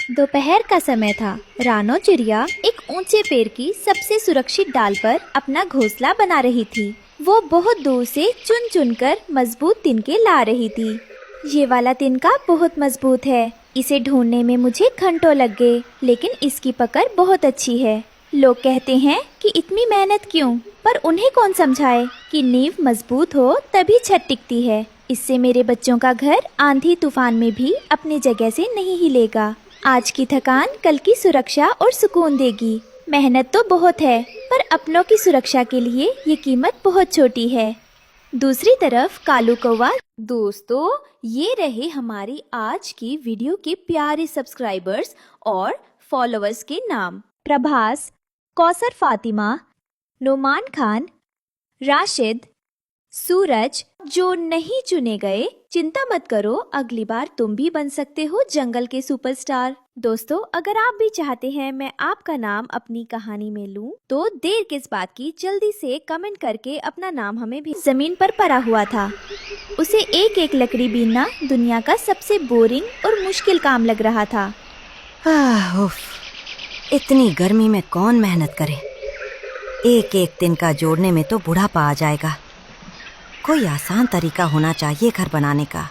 दोपहर का समय था। रानो चिड़िया एक ऊंचे पेड़ की सबसे सुरक्षित डाल पर अपना घोंसला बना रही थी। वो बहुत दूर से चुन चुन कर मजबूत तिनके ला रही थी। ये वाला तिनका बहुत मजबूत है, इसे ढूंढने में मुझे घंटों लग गए, लेकिन इसकी पकड़ बहुत अच्छी है। लोग कहते हैं कि इतनी मेहनत क्यों, पर उन्हें कौन समझाए कि नींव मजबूत हो तभी छत टिकती है। इससे मेरे बच्चों का घर आंधी तूफान में भी अपनी जगह से नहीं हिलेगा। आज की थकान कल की सुरक्षा और सुकून देगी। मेहनत तो बहुत है, पर अपनों की सुरक्षा के लिए ये कीमत बहुत छोटी है। दूसरी तरफ कालू कौवा। दोस्तों, ये रहे हमारी आज की वीडियो के प्यारे सब्सक्राइबर्स और फॉलोअर्स के नाम। प्रभास, कौसर फातिमा, नोमान खान, राशिद, सूरज। जो नहीं चुने गए, चिंता मत करो, अगली बार तुम भी बन सकते हो जंगल के सुपरस्टार। दोस्तों, अगर आप भी चाहते हैं मैं आपका नाम अपनी कहानी में लूं, तो देर किस बात की, जल्दी से कमेंट करके अपना नाम हमें भी। जमीन पर पड़ा हुआ था। उसे एक एक लकड़ी बीनना दुनिया का सबसे बोरिंग और मुश्किल काम लग रहा था। उफ, इतनी गर्मी में कौन मेहनत करे। एक एक तिनका जोड़ने में तो बुढ़ापा आ जाएगा। कोई आसान तरीका होना चाहिए घर बनाने का।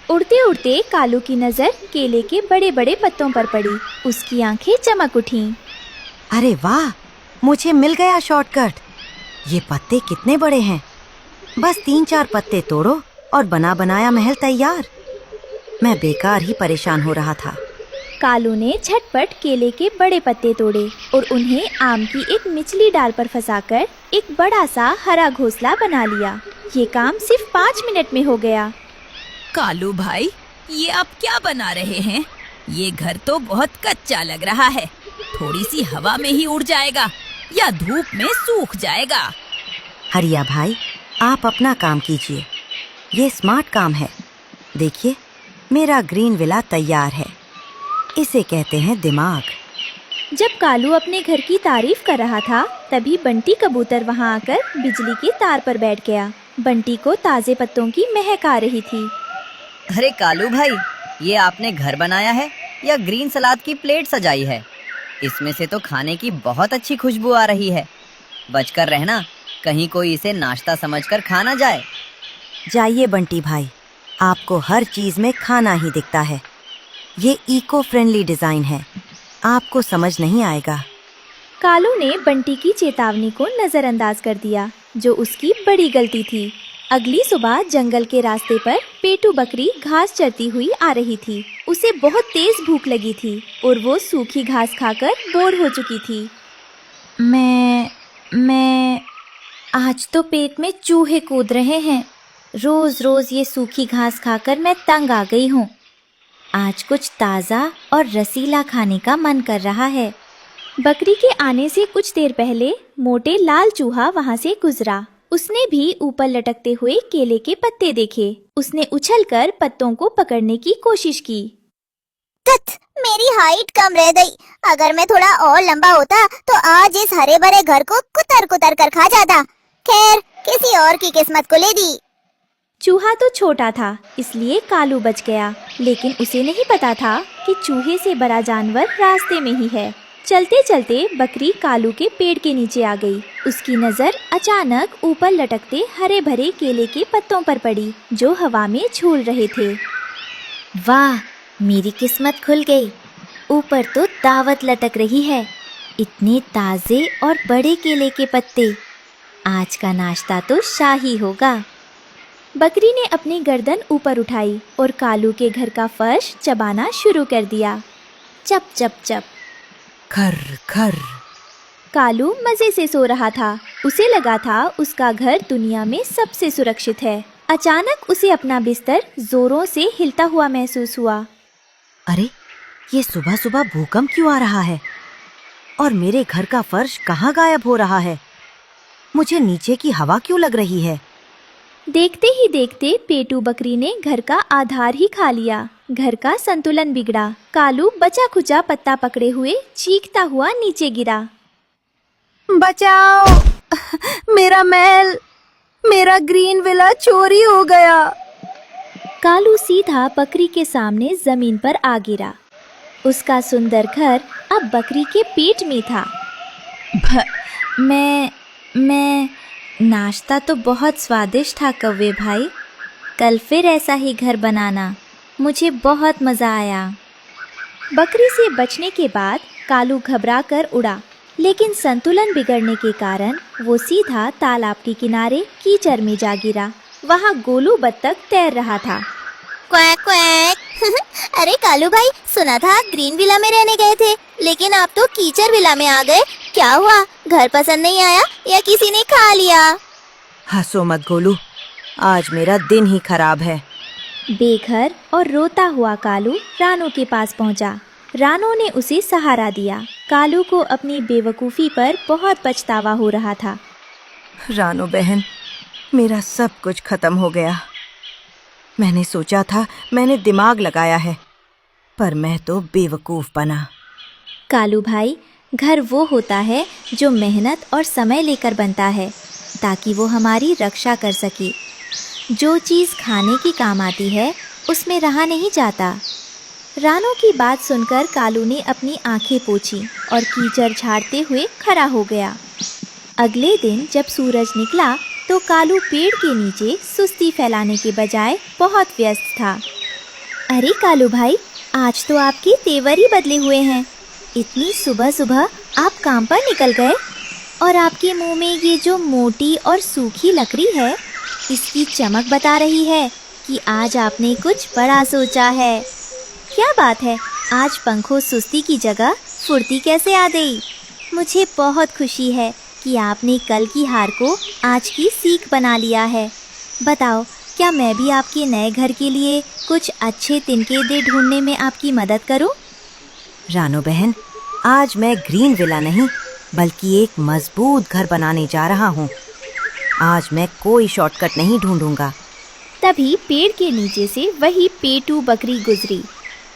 उड़ते उड़ते कालू की नजर केले के बड़े बड़े पत्तों पर पड़ी। उसकी आंखें चमक उठीं। अरे वाह, मुझे मिल गया शॉर्टकट। ये पत्ते कितने बड़े हैं। बस 3-4 पत्ते तोड़ो और बना बनाया महल तैयार। मैं बेकार ही परेशान हो रहा था। कालू ने झटपट केले के बड़े पत्ते तोड़े और उन्हें आम की एक निचली डाल पर फंसाकर एक बड़ा सा हरा घोंसला बना लिया। ये काम सिर्फ 5 मिनट में हो गया। कालू भाई, ये आप क्या बना रहे हैं? ये घर तो बहुत कच्चा लग रहा है। थोड़ी सी हवा में ही उड़ जाएगा या धूप में सूख जाएगा। हरिया भाई, आप अपना काम कीजिए। ये स्मार्ट काम है। देखिए, मेरा ग्रीन विला तैयार है। इसे कहते हैं दिमाग। जब कालू अपने घर की तारीफ कर रहा था, तभी बंटी कबूतर वहां आकर बिजली के तार पर बैठ गया। बंटी को ताजे पत्तों की महक आ रही थी। अरे कालू भाई, ये आपने घर बनाया है या ग्रीन सलाद की प्लेट सजाई है? इसमें से तो खाने की बहुत अच्छी खुशबू आ रही है। बचकर रहना, कहीं कोई इसे नाश्ता समझकर खा ना जाए। जाइए बंटी भाई, आपको हर चीज में खाना ही दिखता है। ये इको फ्रेंडली डिजाइन है, आपको समझ नहीं आएगा। कालू ने बंटी की चेतावनी को नजरअंदाज कर दिया, जो उसकी बड़ी गलती थी। अगली सुबह जंगल के रास्ते पर पेटू बकरी घास चरती हुई आ रही थी। उसे बहुत तेज भूख लगी थी और वो सूखी घास खाकर बोर हो चुकी थी। मैं आज तो पेट में चूहे कूद रहे हैं। रोज रोज ये सूखी घास खाकर मैं तंग आ गई हूँ। आज कुछ ताज़ा और रसीला खाने का मन कर रहा है। बकरी के आने से कुछ देर पहले मोटे लाल चूहा वहाँ से गुजरा। उसने भी ऊपर लटकते हुए केले के पत्ते देखे। उसने उछलकर पत्तों को पकड़ने की कोशिश की। मेरी हाइट कम रह गई। अगर मैं थोड़ा और लंबा होता तो आज इस हरे भरे घर को कुतर कुतर कर खा जाता। खैर, किसी और की किस्मत को ले दी। चूहा तो छोटा था, इसलिए कालू बच गया, लेकिन उसे नहीं पता था कि चूहे से बड़ा जानवर रास्ते में ही है। चलते चलते बकरी कालू के पेड़ के नीचे आ गई। उसकी नजर अचानक ऊपर लटकते हरे भरे केले के पत्तों पर पड़ी, जो हवा में झूल रहे थे। वाह, मेरी किस्मत खुल गई। ऊपर तो दावत लटक रही है। इतने ताजे और बड़े केले के पत्ते। आज का नाश्ता तो शाही होगा। बकरी ने अपनी गर्दन ऊपर उठाई और कालू के घर का फर्श चबाना शुरू कर दिया। चप चप चप। खर खर। कालू मजे से सो रहा था। उसे लगा था उसका घर दुनिया में सबसे सुरक्षित है। अचानक उसे अपना बिस्तर जोरों से हिलता हुआ महसूस हुआ। अरे, ये सुबह सुबह भूकंप क्यों आ रहा है? और मेरे घर का फर्श कहाँ गायब हो रहा है? मुझे नीचे की हवा क्यों लग रही है? देखते ही देखते पेटू बकरी ने घर का आधार ही खा लिया। घर का संतुलन बिगड़ा। कालू बचा खुचा पत्ता पकड़े हुए चीखता हुआ नीचे गिरा। बचाओ, मेरा महल, मेरा ग्रीन विला चोरी हो गया। कालू सीधा बकरी के सामने जमीन पर आ गिरा। उसका सुंदर घर अब बकरी के पेट में था। मैं नाश्ता तो बहुत स्वादिष्ट था कौवे भाई। कल फिर ऐसा ही घर बनाना, मुझे बहुत मज़ा आया। बकरी से बचने के बाद कालू घबरा कर उड़ा, लेकिन संतुलन बिगड़ने के कारण वो सीधा तालाब के किनारे कीचड़ में जा गिरा। वहाँ गोलू बत्तख तैर रहा था। Quack quack. अरे कालू भाई, सुना था ग्रीन विला में रहने गए थे, लेकिन आप तो कीचड़ विला में आ गए। क्या हुआ? घर पसंद नहीं आया या किसी ने खा लिया? हंसो मत गोलू, आज मेरा दिन ही खराब है। बेघर और रोता हुआ कालू रानू के पास पहुंचा। रानू ने उसे सहारा दिया। कालू को अपनी बेवकूफ़ी पर बहुत पछतावा हो रहा था। रानू बहन, मेरा सब कुछ खत्म हो गया। मैंने सोचा था मैंने दिमाग लगाया है, पर मैं तो बेवकूफ़ बना। कालू भाई, घर वो होता है जो मेहनत और समय लेकर बनता है, ताकि वो हमारी रक्षा कर सके। जो चीज़ खाने की काम आती है उसमें रहा नहीं जाता। रानू की बात सुनकर कालू ने अपनी आंखें पोंछी और कीचड़ झाड़ते हुए खड़ा हो गया। अगले दिन जब सूरज निकला तो कालू पेड़ के नीचे सुस्ती फैलाने के बजाय बहुत व्यस्त था। अरे कालू भाई, आज तो आपके तेवर ही बदले हुए हैं। इतनी सुबह सुबह आप काम पर निकल गए, और आपके मुंह में ये जो मोटी और सूखी लकड़ी है, इसकी चमक बता रही है कि आज आपने कुछ बड़ा सोचा है। क्या बात है, आज पंखों सुस्ती की जगह फुर्ती कैसे आ गई? मुझे बहुत खुशी है कि आपने कल की हार को आज की सीख बना लिया है। बताओ, क्या मैं भी आपके नए घर के लिए कुछ अच्छे तिनके दे ढूंढने में आपकी मदद करूं? रानू बहन, आज मैं ग्रीन विला नहीं बल्कि एक मजबूत घर बनाने जा रहा हूँ। आज मैं कोई शॉर्टकट नहीं ढूंढूंगा। तभी पेड़ के नीचे से वही पेटू बकरी गुजरी।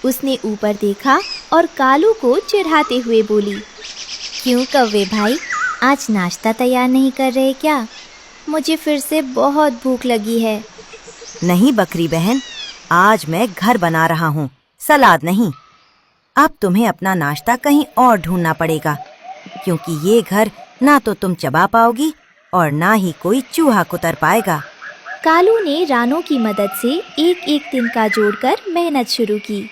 उसने ऊपर देखा और कालू को चिढ़ाते हुए बोली, क्यों कौवे भाई, आज नाश्ता तैयार नहीं कर रहे क्या? मुझे फिर से बहुत भूख लगी है। नहीं बकरी बहन, आज मैं घर बना रहा हूँ, सलाद नहीं। अब तुम्हें अपना नाश्ता कहीं और ढूंढना पड़ेगा, क्योंकि ये घर ना तो तुम चबा पाओगी और ना ही कोई चूहा कुतर पाएगा। कालू ने रानू की मदद से एक एक तिनका जोड़कर मेहनत शुरू की।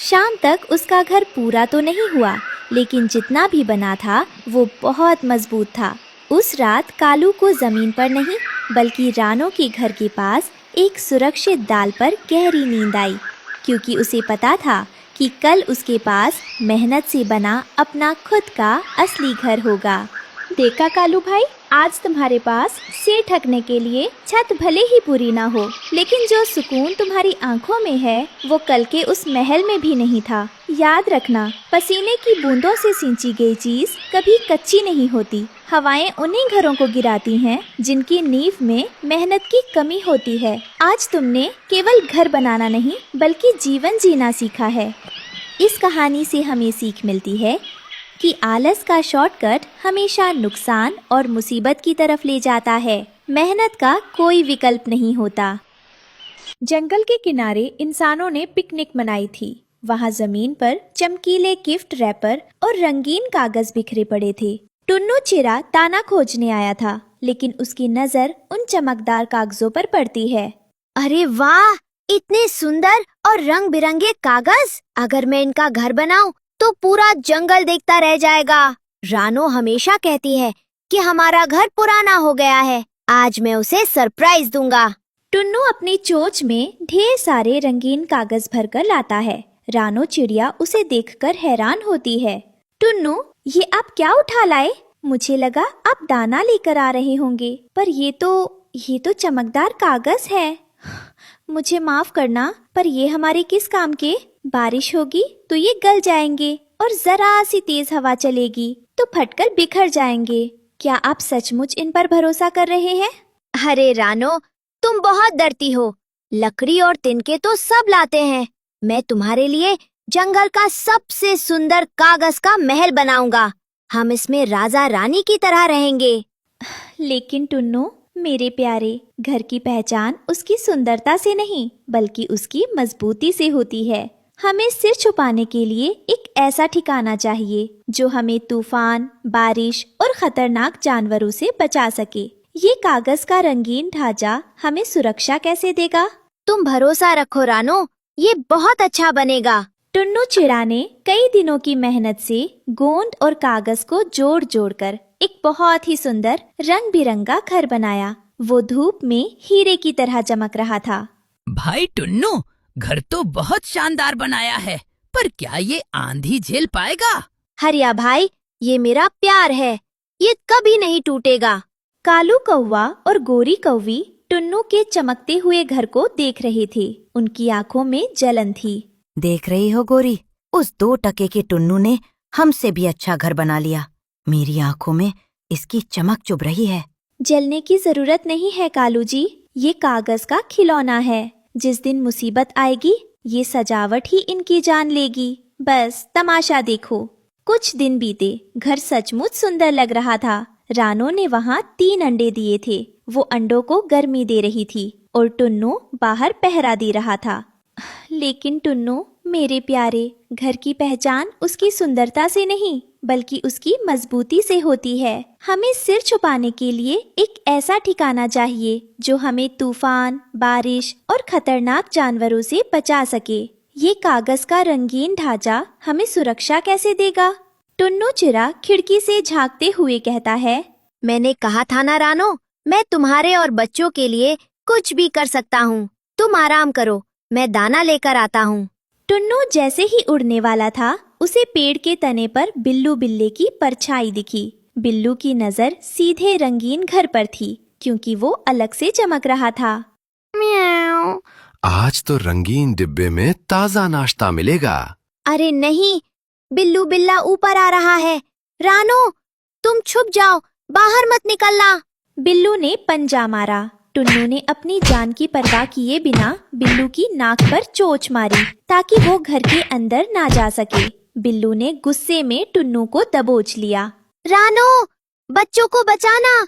शाम तक उसका घर पूरा तो नहीं हुआ, लेकिन जितना भी बना था वो बहुत मजबूत था। उस रात कालू को जमीन पर नहीं बल्कि रानू के घर के पास एक सुरक्षित डाल पर गहरी नींद आई, क्योंकि उसे पता था कि कल उसके पास मेहनत से बना अपना खुद का असली घर होगा। देखा कालू भाई, आज तुम्हारे पास सिर ढकने के लिए छत भले ही पूरी ना हो, लेकिन जो सुकून तुम्हारी आंखों में है वो कल के उस महल में भी नहीं था। याद रखना, पसीने की बूंदों से सिंची गई चीज कभी कच्ची नहीं होती। हवाएं उन्हीं घरों को गिराती हैं जिनकी नींव में मेहनत की कमी होती है। आज तुमने केवल घर बनाना नहीं बल्कि जीवन जीना सीखा है। इस कहानी से हमें सीख मिलती है कि आलस का शॉर्टकट हमेशा नुकसान और मुसीबत की तरफ ले जाता है। मेहनत का कोई विकल्प नहीं होता। जंगल के किनारे इंसानों ने पिकनिक मनाई थी। वहाँ जमीन पर चमकीले गिफ्ट रैपर और रंगीन कागज बिखरे पड़े थे। टुन्नू चिरा ताना खोजने आया था, लेकिन उसकी नजर उन चमकदार कागजों पर पड़ती है। अरे वाह, इतने सुंदर और रंग बिरंगे कागज! अगर मैं इनका घर बनाऊं तो पूरा जंगल देखता रह जाएगा। रानो हमेशा कहती है कि हमारा घर पुराना हो गया है। आज मैं उसे सरप्राइज दूंगा। टुन्नू अपनी चोंच में ढेर सारे रंगीन कागज भरकर लाता है। रानो चिड़िया उसे देखकर हैरान होती है। टुन्नू, ये आप क्या उठा लाए? मुझे लगा आप दाना लेकर आ रहे होंगे, पर ये तो चमकदार कागज है। मुझे माफ करना, पर ये हमारे किस काम के? बारिश होगी तो ये गल जाएंगे और जरा सी तेज हवा चलेगी तो फटकर बिखर जाएंगे। क्या आप सचमुच इन पर भरोसा कर रहे हैं? अरे रानो, तुम बहुत डरती हो। लकड़ी और तिनके तो सब लाते हैं। मैं तुम्हारे लिए जंगल का सबसे सुंदर कागज का महल बनाऊंगा। हम इसमें राजा रानी की तरह रहेंगे। लेकिन टुन्नू मेरे प्यारे, घर की पहचान उसकी सुंदरता से नहीं बल्कि उसकी मजबूती से होती है। हमें सिर छुपाने के लिए एक ऐसा ठिकाना चाहिए जो हमें तूफान, बारिश और खतरनाक जानवरों से बचा सके। ये कागज का रंगीन ढांचा हमें सुरक्षा कैसे देगा? तुम भरोसा रखो रानो, ये बहुत अच्छा बनेगा। टुन्नू चिड़ा ने कई दिनों की मेहनत से गोंद और कागज को जोड़ जोड़कर एक बहुत ही सुंदर रंग बिरंगा घर बनाया। वो धूप में हीरे की तरह चमक रहा था। भाई टुन्नू, घर तो बहुत शानदार बनाया है, पर क्या ये आंधी झेल पाएगा? हरिया भाई, ये मेरा प्यार है, ये कभी नहीं टूटेगा। कालू कौवा और गोरी कौवी टुन्नू के चमकते हुए घर को देख रहे थे। उनकी आंखों में जलन थी। देख रही हो गोरी, उस 2 टके के टुन्नू ने हमसे भी अच्छा घर बना लिया। मेरी आंखों में इसकी चमक चुभ रही है। जलने की जरूरत नहीं है कालू जी, ये कागज का खिलौना है। जिस दिन मुसीबत आएगी ये सजावट ही इनकी जान लेगी। बस तमाशा देखो। कुछ दिन बीते, घर सचमुच सुंदर लग रहा था। रानो ने वहाँ 3 अंडे दिए थे। वो अंडों को गर्मी दे रही थी और टुन्नू बाहर पहरा दे रहा था। लेकिन टुन्नू मेरे प्यारे, घर की पहचान उसकी सुंदरता से नहीं बल्कि उसकी मजबूती से होती है। हमें सिर छुपाने के लिए एक ऐसा ठिकाना चाहिए जो हमें तूफान, बारिश और खतरनाक जानवरों से बचा सके। ये कागज का रंगीन ढांचा हमें सुरक्षा कैसे देगा? टुन्नू चिड़ा खिड़की से झांकते हुए कहता है, मैंने कहा था ना रानो, मैं तुम्हारे और बच्चों के लिए कुछ भी कर सकता हूँ। तुम आराम करो, मैं दाना लेकर आता हूँ। टुन्नू जैसे ही उड़ने वाला था, उसे पेड़ के तने पर बिल्लू बिल्ले की परछाई दिखी। बिल्लू की नजर सीधे रंगीन घर पर थी क्योंकि वो अलग से चमक रहा था। म्याऊं। आज तो रंगीन डिब्बे में ताजा नाश्ता मिलेगा। अरे नहीं, बिल्लू बिल्ला ऊपर आ रहा है। रानो, तुम छुप जाओ, बाहर मत निकलना। बिल्लू ने पंजा मारा। टुन्नू ने अपनी जान की परवाह किए बिना बिल्लू की नाक पर चोंच मारी ताकि वो घर के अंदर ना जा सके। बिल्लू ने गुस्से में टुन्नू को दबोच लिया। रानो, बच्चों को बचाना,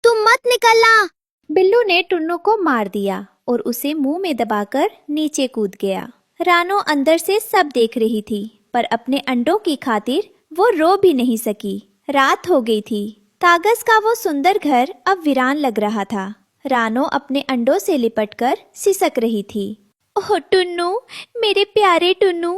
तुम मत निकलना। बिल्लू ने टुन्नू को मार दिया और उसे मुंह में दबाकर नीचे कूद गया। रानो अंदर से सब देख रही थी, पर अपने अंडों की खातिर वो रो भी नहीं सकी। रात हो गई थी। कागज का वो सुंदर घर अब वीरान लग रहा था। रानो अपने अंडों से लिपटकर सिसक रही थी। ओह टुन्नू, मेरे प्यारे टुन्नू,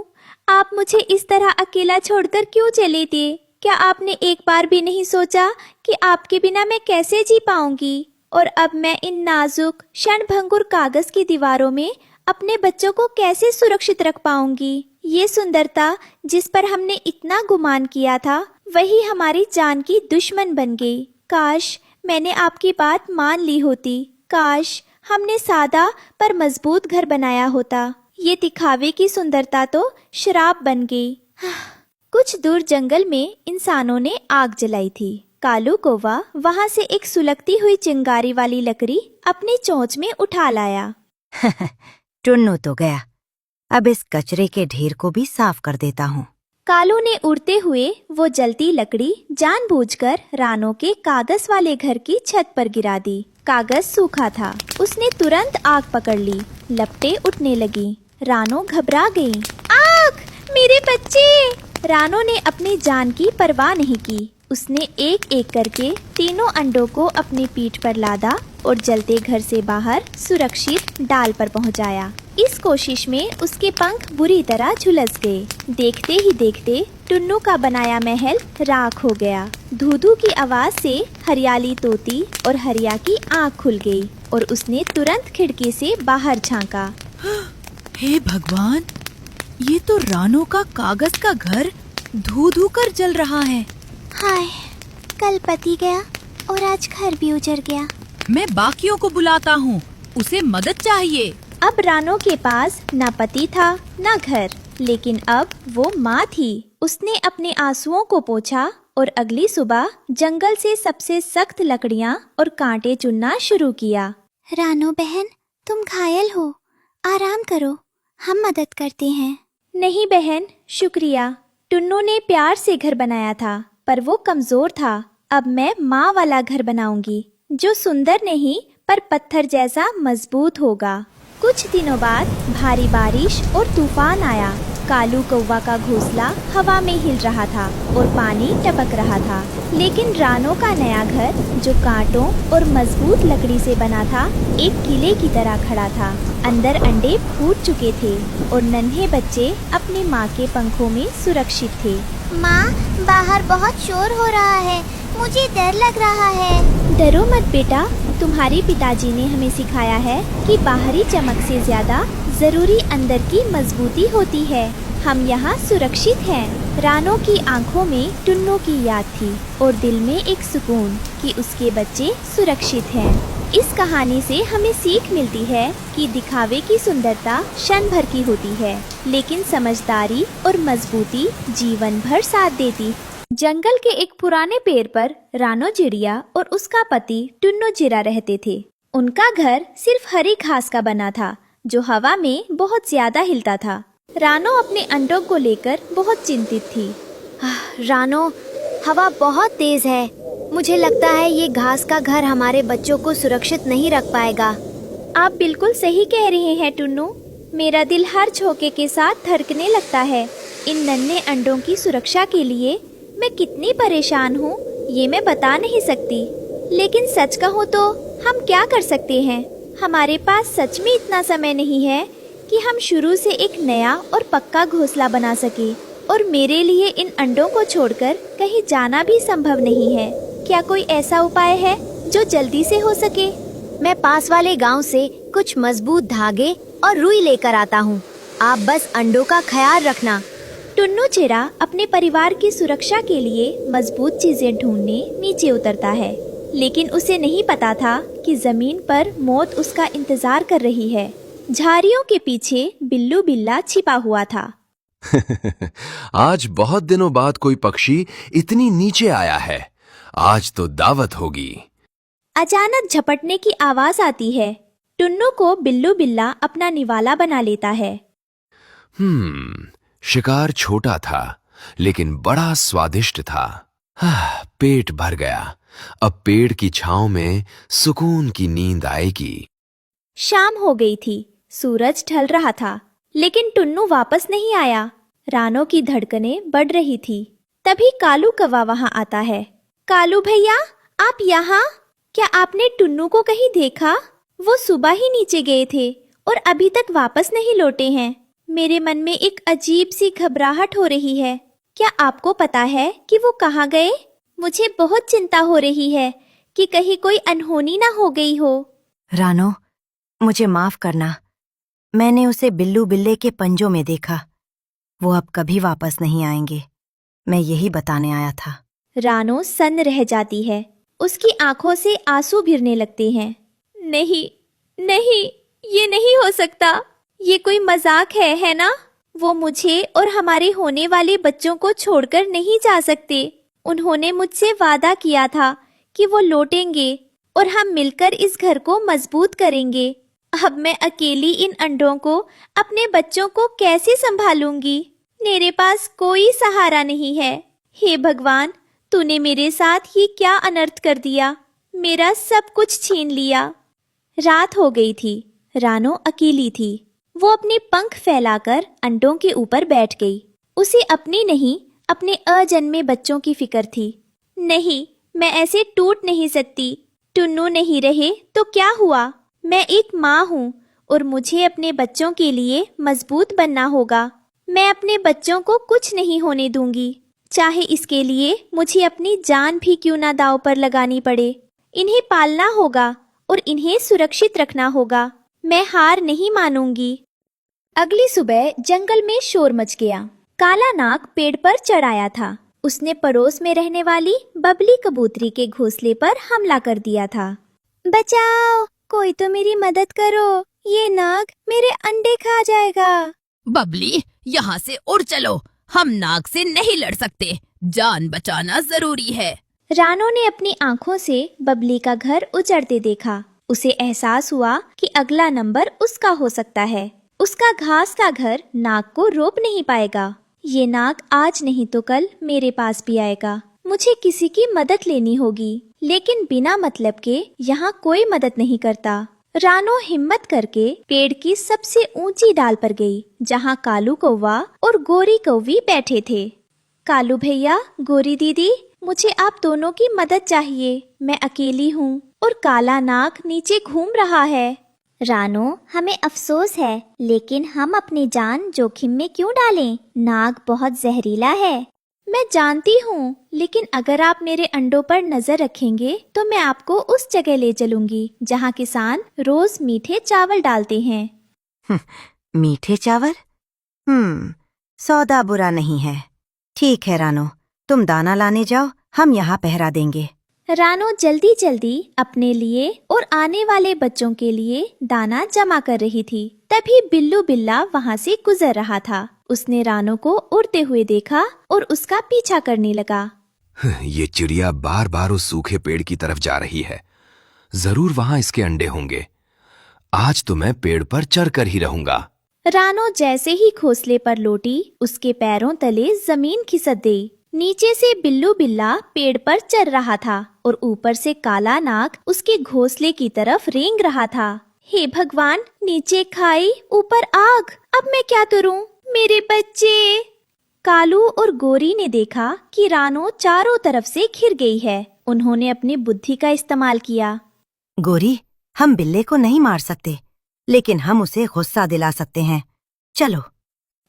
आप मुझे इस तरह अकेला छोड़कर क्यों चले थे? क्या आपने एक बार भी नहीं सोचा कि आपके बिना मैं कैसे जी पाऊंगी? और अब मैं इन नाजुक क्षणभंगुर कागज की दीवारों में अपने बच्चों को कैसे सुरक्षित रख पाऊंगी? ये सुंदरता जिस पर हमने इतना गुमान किया था, वही हमारी जान की दुश्मन बन गई। काश मैंने आपकी बात मान ली होती। काश हमने सादा पर मजबूत घर बनाया होता। ये दिखावे की सुंदरता तो श्राप बन गई। कुछ दूर जंगल में इंसानों ने आग जलाई थी। कालू कौवा वहाँ से एक सुलगती हुई चिंगारी वाली लकड़ी अपनी चोंच में उठा लाया। टुन्नू तो गया, अब इस कचरे के ढेर को भी साफ कर देता हूँ। कालू ने उड़ते हुए वो जलती लकड़ी जानबूझकर रानो के कागज वाले घर की छत पर गिरा दी। कागज सूखा था। उसने तुरंत आग पकड़ ली। लपटें उठने लगी। रानो घबरा गई। आग! मेरे बच्चे! रानो ने अपनी जान की परवाह नहीं की। उसने एक एक करके तीनों अंडों को अपनी पीठ पर लादा और जलते घर से बाहर सुरक्षित डाल पर पहुंचाया। इस कोशिश में उसके पंख बुरी तरह झुलस गए। देखते ही देखते टुन्नू का बनाया महल राख हो गया। धू-धू की आवाज से हरियाली तोती और हरिया की आँख खुल गई और उसने तुरंत खिड़की से बाहर झांका। हे भगवान, ये तो रानो का कागज का घर धू-धू कर जल रहा है। हाय, कल पति गया और आज घर भी उजड़ गया। मैं बाकियों को बुलाता हूँ, उसे मदद चाहिए। अब रानो के पास न पति था न घर, लेकिन अब वो माँ थी। उसने अपने आंसुओं को पोंछा और अगली सुबह जंगल से सबसे सख्त लकड़ियाँ और कांटे चुनना शुरू किया। रानो बहन, तुम घायल हो, आराम करो, हम मदद करते हैं। नहीं बहन, शुक्रिया। टुन्नू ने प्यार से घर बनाया था, पर वो कमजोर था। अब मैं माँ वाला घर बनाऊंगी, जो सुंदर नहीं पर पत्थर जैसा मजबूत होगा। कुछ दिनों बाद भारी बारिश और तूफान आया। कालू कौवा का घोंसला हवा में हिल रहा था और पानी टपक रहा था, लेकिन रानो का नया घर जो कांटों और मजबूत लकड़ी से बना था, एक किले की तरह खड़ा था। अंदर अंडे फूट चुके थे और नन्हे बच्चे अपनी माँ के पंखों में सुरक्षित थे। माँ, बाहर बहुत शोर हो रहा है, मुझे डर लग रहा है। डरो मत बेटा, तुम्हारे पिताजी ने हमें सिखाया है कि बाहरी चमक से ज्यादा जरूरी अंदर की मजबूती होती है। हम यहाँ सुरक्षित हैं। रानो की आंखों में टुन्नू की याद थी और दिल में एक सुकून कि उसके बच्चे सुरक्षित हैं। इस कहानी से हमें सीख मिलती है कि दिखावे की सुंदरता क्षण भर की होती है, लेकिन समझदारी और मजबूती जीवन भर साथ देती। जंगल के एक पुराने पेड़ पर रानो चिड़िया और उसका पति टुन्नू चिड़ा रहते थे। उनका घर सिर्फ हरी घास का बना था जो हवा में बहुत ज्यादा हिलता था। रानो अपने अंडों को लेकर बहुत चिंतित थी। रानो, हवा बहुत तेज है। मुझे लगता है ये घास का घर हमारे बच्चों को सुरक्षित नहीं रख पाएगा। आप बिल्कुल सही कह रहे हैं टुन्नू। मेरा दिल हर झोंके के साथ धड़कने लगता है। इन नन्हे अंडों की सुरक्षा के लिए मैं कितनी परेशान हूँ ये मैं बता नहीं सकती। लेकिन सच कहूँ तो हम क्या कर सकते हैं। हमारे पास सच में इतना समय नहीं है कि हम शुरू से एक नया और पक्का घोंसला बना सके, और मेरे लिए इन अंडों को छोड़कर कहीं जाना भी संभव नहीं है। क्या कोई ऐसा उपाय है जो जल्दी से हो सके? मैं पास वाले गांव से कुछ मजबूत धागे और रुई लेकर आता हूँ। आप बस अंडों का ख्याल रखना। टुन्नू चिड़ा अपने परिवार की सुरक्षा के लिए मजबूत चीजें ढूंढने नीचे उतरता है, लेकिन उसे नहीं पता था कि जमीन पर मौत उसका इंतजार कर रही है। झाड़ियों के पीछे बिल्लू बिल्ला छिपा हुआ था। आज बहुत दिनों बाद कोई पक्षी इतनी नीचे आया है। आज तो दावत होगी। अचानक झपटने की आवाज आती है। टुन्नू को बिल्लू बिल्ला अपना निवाला बना लेता है। शिकार छोटा था लेकिन बड़ा स्वादिष्ट था। पेट भर गया। अब पेड़ की छांव में सुकून की नींद आएगी। शाम हो गई थी। सूरज ढल रहा था, लेकिन टुन्नू वापस नहीं आया। रानो की धड़कनें बढ़ रही थी। तभी कालू कौवा वहां आता है। कालू भैया, आप यहाँ? क्या आपने टुन्नू को कहीं देखा? वो सुबह ही नीचे गए थे और अभी तक वापस नहीं लौटे हैं। मेरे मन में एक अजीब सी घबराहट हो रही है। क्या आपको पता है कि वो कहाँ गए? मुझे बहुत चिंता हो रही है कि कहीं कोई अनहोनी ना हो गई हो। रानो, मुझे माफ करना। मैंने उसे बिल्लू बिल्ले के पंजों में देखा। वो अब कभी वापस नहीं आएंगे। मैं यही बताने आया था। रानो सन्न रह जाती है। उसकी आंखों से आंसू भिरने लगते हैं। नहीं, नहीं, ये नहीं हो सकता। ये कोई मजाक है ना? वो मुझे और हमारे होने वाले बच्चों को छोड़कर नहीं जा सकते। उन्होंने मुझसे वादा किया था कि वो लौटेंगे और हम मिलकर इस घर को मजबूत करेंगे। अब मैं अकेली इन अंडों को, अपने बच्चों को कैसे संभालूंगी? मेरे पास कोई सहारा नहीं है। हे भगवान, तूने मेरे साथ ये क्या अनर्थ कर दिया? मेरा सब कुछ छीन लिया। रात हो गई थी। रानो अकेली थी। वो अपने पंख फैलाकर अंडों के ऊपर बैठ गई। उसे अपनी नहीं, अपने अजन्मे बच्चों की फिक्र थी। नहीं, मैं ऐसे टूट नहीं सकती। टुन्नू नहीं रहे तो क्या हुआ? मैं एक माँ हूँ और मुझे अपने बच्चों के लिए मजबूत बनना होगा। मैं अपने बच्चों को कुछ नहीं होने दूंगी, चाहे इसके लिए मुझे अपनी जान भी क्यों ना दांव पर लगानी पड़े। इन्हें पालना होगा और इन्हें सुरक्षित रखना होगा। मैं हार नहीं मानूंगी। अगली सुबह जंगल में शोर मच गया। काला नाग पेड़ पर चढ़ाया था। उसने पड़ोस में रहने वाली बबली कबूतरी के घोंसले पर हमला कर दिया था। बचाओ, कोई तो मेरी मदद करो। ये नाग मेरे अंडे खा जाएगा। बबली, यहाँ से उड़ चलो। हम नाग से नहीं लड़ सकते। जान बचाना जरूरी है। रानो ने अपनी आंखों से बबली का घर उजड़ते देखा। उसे एहसास हुआ कि अगला नंबर उसका हो सकता है। उसका घास का घर नाग को रोक नहीं पाएगा। ये नाग आज नहीं तो कल मेरे पास भी आएगा। मुझे किसी की मदद लेनी होगी, लेकिन बिना मतलब के यहाँ कोई मदद नहीं करता। रानो हिम्मत करके पेड़ की सबसे ऊंची डाल पर गई, जहाँ कालू कौवा और गोरी कौवी बैठे थे। कालू भैया, गोरी दीदी, मुझे आप दोनों की मदद चाहिए। मैं अकेली हूँ और काला नाग नीचे घूम रहा है। रानो, हमें अफसोस है, लेकिन हम अपनी जान जोखिम में क्यों डालें? नाग बहुत जहरीला है। मैं जानती हूँ, लेकिन अगर आप मेरे अंडों पर नजर रखेंगे तो मैं आपको उस जगह ले चलूंगी जहाँ किसान रोज मीठे चावल डालते हैं। मीठे चावल? सौदा बुरा नहीं है। ठीक है रानो, तुम दाना लाने जाओ, हम यहाँ पहरा देंगे। रानो जल्दी जल्दी अपने लिए और आने वाले बच्चों के लिए दाना जमा कर रही थी। तभी बिल्लू बिल्ला वहाँ से गुजर रहा था। उसने रानो को उड़ते हुए देखा और उसका पीछा करने लगा। ये चिड़िया बार बार उस सूखे पेड़ की तरफ जा रही है। जरूर वहां इसके अंडे होंगे। आज तो मैं पेड़ पर चढ़कर ही रहूंगा। रानो जैसे ही घोंसले पर लौटी, उसके पैरों तले जमीन खिसक गई। नीचे से बिल्लू बिल्ला पेड़ पर चढ़ रहा था और ऊपर से काला नाग उसके घोंसले की तरफ रेंग रहा था। हे भगवान, नीचे खाई, ऊपर आग, अब मैं क्या करूं? मेरे बच्चे! कालू और गोरी ने देखा कि रानो चारों तरफ से घिर गई है। उन्होंने अपनी बुद्धि का इस्तेमाल किया। गोरी, हम बिल्ले को नहीं मार सकते, लेकिन हम उसे गुस्सा दिला सकते हैं। चलो।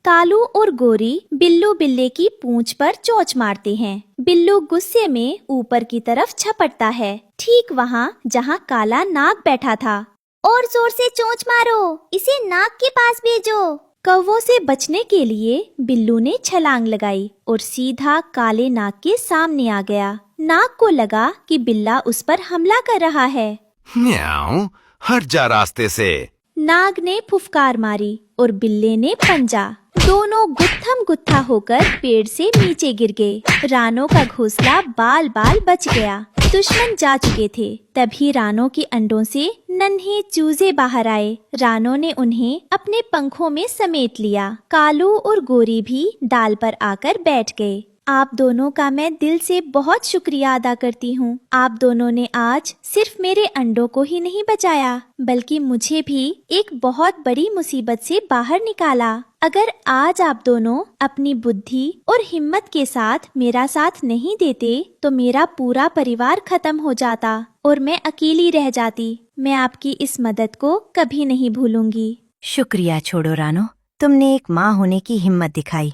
कालू और गोरी बिल्लू बिल्ले की पूंछ पर चोंच मारते हैं। बिल्लू गुस्से में ऊपर की तरफ झपटता है, ठीक वहाँ जहाँ काला नाग बैठा था। और जोर से चोंच मारो, इसे नाग के पास भेजो। कौवों से बचने के लिए बिल्लू ने छलांग लगाई और सीधा काले नाग के सामने आ गया। नाग को लगा कि बिल्ला उस पर हमला कर रहा है। म्याऊं, हट जा रास्ते से। नाग ने फुफकार मारी और बिल्ले ने पंजा। दोनों गुत्थम गुत्था होकर पेड़ से नीचे गिर गए। रानो का घोंसला बाल बाल बच गया। दुश्मन जा चुके थे। तभी रानो के अंडों से नन्हे चूजे बाहर आए। रानो ने उन्हें अपने पंखों में समेट लिया। कालू और गोरी भी डाल पर आकर बैठ गए। आप दोनों का मैं दिल से बहुत शुक्रिया अदा करती हूँ। आप दोनों ने आज सिर्फ मेरे अंडों को ही नहीं बचाया, बल्कि मुझे भी एक बहुत बड़ी मुसीबत से बाहर निकाला। अगर आज आप दोनों अपनी बुद्धि और हिम्मत के साथ मेरा साथ नहीं देते तो मेरा पूरा परिवार खत्म हो जाता और मैं अकेली रह जाती। मैं आपकी इस मदद को कभी नहीं भूलूंगी। शुक्रिया छोड़ो रानो, तुमने एक माँ होने की हिम्मत दिखाई,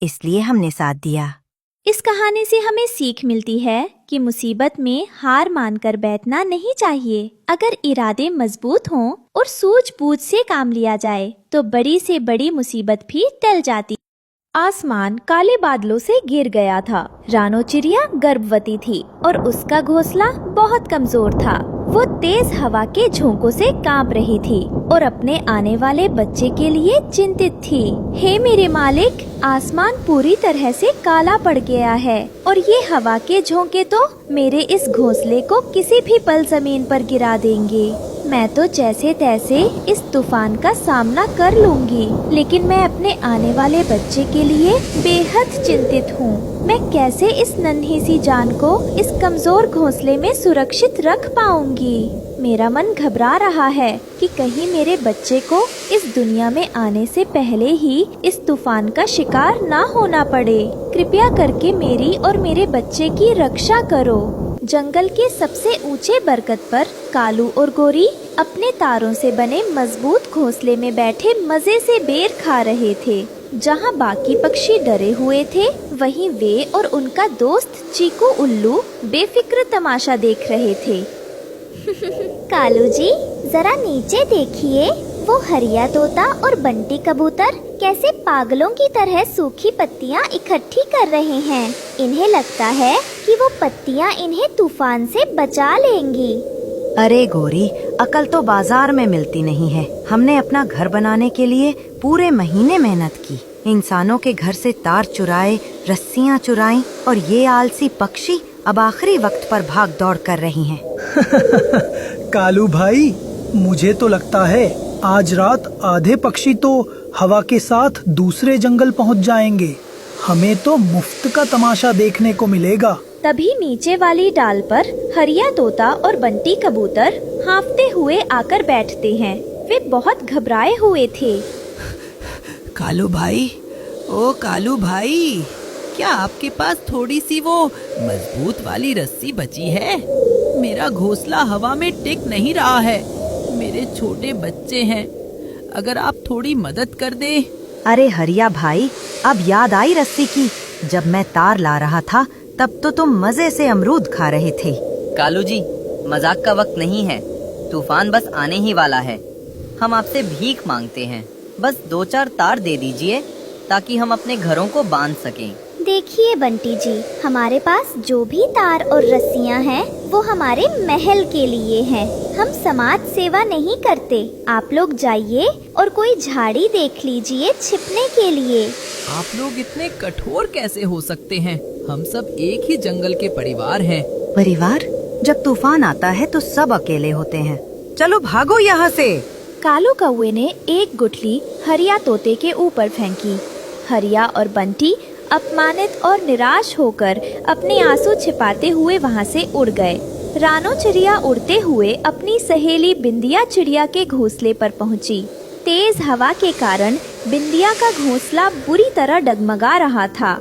इसलिए हमने साथ दिया। इस कहानी से हमें सीख मिलती है कि मुसीबत में हार मानकर बैठना नहीं चाहिए। अगर इरादे मजबूत हों और सूझबूझ से काम लिया जाए तो बड़ी से बड़ी मुसीबत भी टल जाती। आसमान काले बादलों से घिर गया था। रानो चिड़िया गर्भवती थी और उसका घोंसला बहुत कमजोर था। वो तेज हवा के झोंकों से कांप रही थी और अपने आने वाले बच्चे के लिए चिंतित थी। हे मेरे मालिक, आसमान पूरी तरह से काला पड़ गया है और ये हवा के झोंके तो मेरे इस घोंसले को किसी भी पल जमीन पर गिरा देंगे। मैं तो जैसे तैसे इस तूफान का सामना कर लूंगी, लेकिन मैं अपने आने वाले बच्चे के लिए बेहद चिंतित हूँ। मैं कैसे इस नन्ही सी जान को इस कमजोर घोंसले में सुरक्षित रख पाऊंगी? मेरा मन घबरा रहा है कि कहीं मेरे बच्चे को इस दुनिया में आने से पहले ही इस तूफान का शिकार ना होना पड़े। कृपया करके मेरी और मेरे बच्चे की रक्षा करो। जंगल के सबसे ऊंचे बरगद पर कालू और गोरी अपने तारों से बने मजबूत घोंसले में बैठे मजे से बेर खा रहे थे। जहाँ बाकी पक्षी डरे हुए थे, वहीं वे और उनका दोस्त चीकू उल्लू बेफिक्र तमाशा देख रहे थे। कालू जी, जरा नीचे देखिए, वो हरिया तोता और बंटी कबूतर कैसे पागलों की तरह सूखी पत्तियाँ इकट्ठी कर रहे हैं। इन्हें लगता है कि वो पत्तियाँ इन्हें तूफान से बचा लेंगी। अरे गोरी, अकल तो बाजार में मिलती नहीं है। हमने अपना घर बनाने के लिए पूरे महीने मेहनत की। इंसानों के घर से तार चुराए, रस्सियाँ चुराई और ये आलसी पक्षी अब आखिरी वक्त पर भाग दौड़ कर रही हैं। कालू भाई, मुझे तो लगता है आज रात आधे पक्षी तो हवा के साथ दूसरे जंगल पहुंच जाएंगे। हमें तो मुफ्त का तमाशा देखने को मिलेगा। तभी नीचे वाली डाल पर हरिया तोता और बंटी कबूतर हांफते हुए आकर बैठते हैं। वे बहुत घबराए हुए थे। कालू भाई, ओ कालू भाई, क्या आपके पास थोड़ी सी वो मजबूत वाली रस्सी बची है? मेरा घोंसला हवा में टिक नहीं रहा है। मेरे छोटे बच्चे हैं, अगर आप थोड़ी मदद कर दे। अरे हरिया भाई, अब याद आई रस्सी की। जब मैं तार ला रहा था तब तो तुम मजे से अमरूद खा रहे थे। कालू जी, मजाक का वक्त नहीं है। तूफान बस आने ही वाला है। हम आपसे भीख मांगते हैं। बस 2-4 तार दे दीजिए ताकि हम अपने घरों को बांध सकें। देखिए बंटी जी, हमारे पास जो भी तार और रस्सियाँ हैं वो हमारे महल के लिए हैं। हम समाज सेवा नहीं करते। आप लोग जाइए और कोई झाड़ी देख लीजिए छिपने के लिए। आप लोग इतने कठोर कैसे हो सकते हैं? हम सब एक ही जंगल के परिवार हैं। परिवार? जब तूफान आता है तो सब अकेले होते हैं। चलो भागो यहाँ से। कालू कौवे ने एक गुठली हरिया तोते के ऊपर फेंकी। हरिया और बंटी अपमानित और निराश होकर अपने आंसू छिपाते हुए वहां से उड़ गए। रानो चिड़िया उड़ते हुए अपनी सहेली बिंदिया चिड़िया के घोंसले पर पहुंची। तेज हवा के कारण बिंदिया का घोंसला बुरी तरह डगमगा रहा था।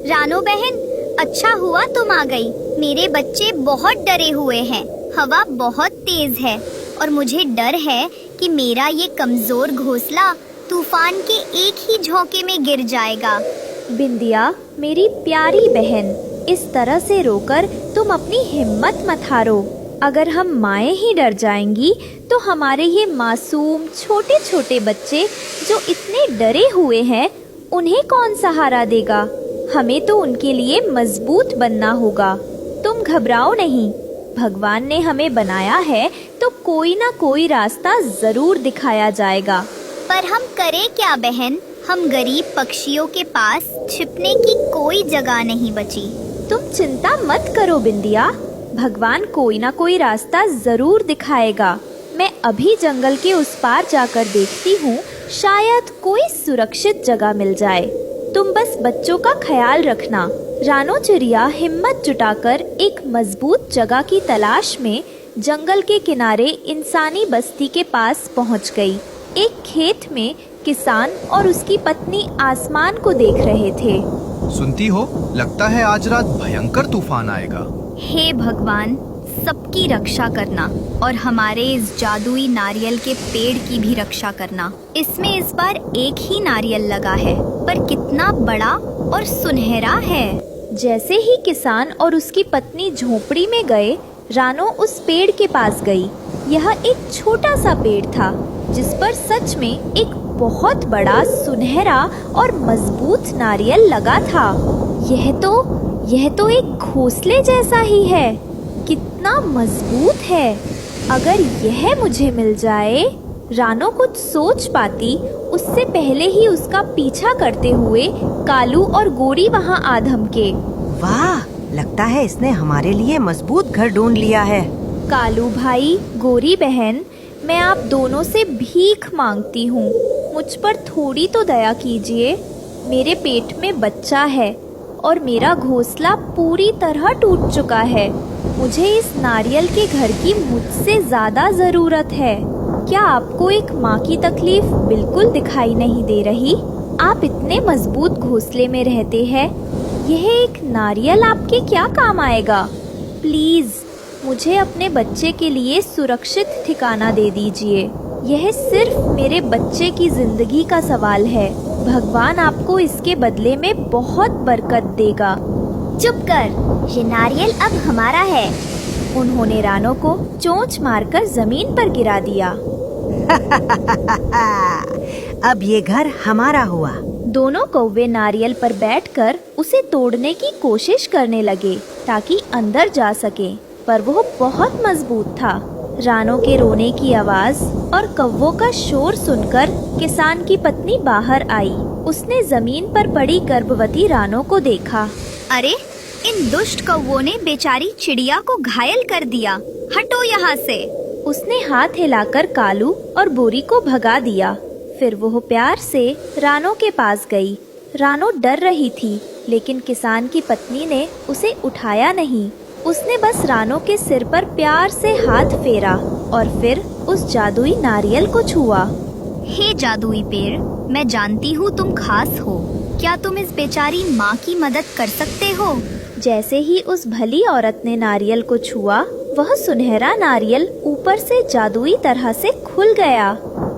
रानो बहन, अच्छा हुआ तुम आ गई। मेरे बच्चे बहुत डरे हुए हैं। हवा बहुत तेज है और मुझे डर है कि मेरा ये कमजोर घोंसला तूफान के एक ही झोंके में गिर जाएगा। बिंदिया, मेरी प्यारी बहन, इस तरह से रोकर तुम अपनी हिम्मत मत हारो। अगर हम माएँ ही डर जाएंगी तो हमारे ये मासूम छोटे छोटे बच्चे जो इतने डरे हुए हैं, उन्हें कौन सहारा देगा? हमें तो उनके लिए मजबूत बनना होगा। तुम घबराओ नहीं, भगवान ने हमें बनाया है तो कोई ना कोई रास्ता जरूर दिखाया जाएगा। पर हम करें क्या बहन? हम गरीब पक्षियों के पास छिपने की कोई जगह नहीं बची। तुम चिंता मत करो बिंदिया, भगवान कोई ना कोई रास्ता जरूर दिखाएगा। मैं अभी जंगल के उस पार जाकर देखती हूँ, शायद कोई सुरक्षित जगह मिल जाए। तुम बस बच्चों का ख्याल रखना। रानो चिड़िया हिम्मत जुटाकर एक मजबूत जगह की तलाश में जंगल के किनारे इंसानी बस्ती के पास पहुँच गई। एक खेत में किसान और उसकी पत्नी आसमान को देख रहे थे। सुनती हो, लगता है आज रात भयंकर तूफान आएगा। हे भगवान, सबकी रक्षा करना और हमारे इस जादुई नारियल के पेड़ की भी रक्षा करना। इसमें इस बार एक ही नारियल लगा है, पर कितना बड़ा और सुनहरा है। जैसे ही किसान और उसकी पत्नी झोपड़ी में गए, रानो उस पेड़ के पास गई। यह एक छोटा सा पेड़ था जिस पर सच में एक बहुत बड़ा सुनहरा और मजबूत नारियल लगा था। यह तो एक घोंसले जैसा ही है। कितना मजबूत है। अगर यह मुझे मिल जाए। रानो कुछ सोच पाती उससे पहले ही उसका पीछा करते हुए कालू और गोरी वहां आ धमके। वाह, लगता है इसने हमारे लिए मजबूत घर ढूंढ लिया है। कालू भाई, गोरी बहन, मैं आप दोनों से भीख मांगती हूँ, मुझ पर थोड़ी तो दया कीजिए। मेरे पेट में बच्चा है और मेरा घोंसला पूरी तरह टूट चुका है। मुझे इस नारियल के घर की मुझसे ज्यादा जरूरत है। क्या आपको एक माँ की तकलीफ बिल्कुल दिखाई नहीं दे रही? आप इतने मजबूत घोंसले में रहते हैं, यह एक नारियल आपके क्या काम आएगा? प्लीज मुझे अपने बच्चे के लिए सुरक्षित ठिकाना दे दीजिए। यह सिर्फ मेरे बच्चे की जिंदगी का सवाल है। भगवान आपको इसके बदले में बहुत बरकत देगा। चुप कर, ये नारियल अब हमारा है। उन्होंने रानो को चोंच मारकर जमीन पर गिरा दिया। अब ये घर हमारा हुआ। दोनों कौवे नारियल पर बैठकर उसे तोड़ने की कोशिश करने लगे ताकि अंदर जा सके, पर वो बहुत मजबूत था। रानो के रोने की आवाज और कौवों का शोर सुनकर किसान की पत्नी बाहर आई। उसने जमीन पर पड़ी गर्भवती रानो को देखा। अरे, इन दुष्ट कौवों ने बेचारी चिड़िया को घायल कर दिया। हटो यहाँ से। उसने हाथ हिलाकर कालू और बोरी को भगा दिया। फिर वो प्यार से रानो के पास गई। रानो डर रही थी, लेकिन किसान की पत्नी ने उसे उठाया नहीं। उसने बस रानो के सिर पर प्यार से हाथ फेरा और फिर उस जादुई नारियल को छुआ। हे जादुई पेड़, मैं जानती हूँ तुम खास हो। क्या तुम इस बेचारी माँ की मदद कर सकते हो? जैसे ही उस भली औरत ने नारियल को छुआ, वह सुनहरा नारियल ऊपर से जादुई तरह से खुल गया।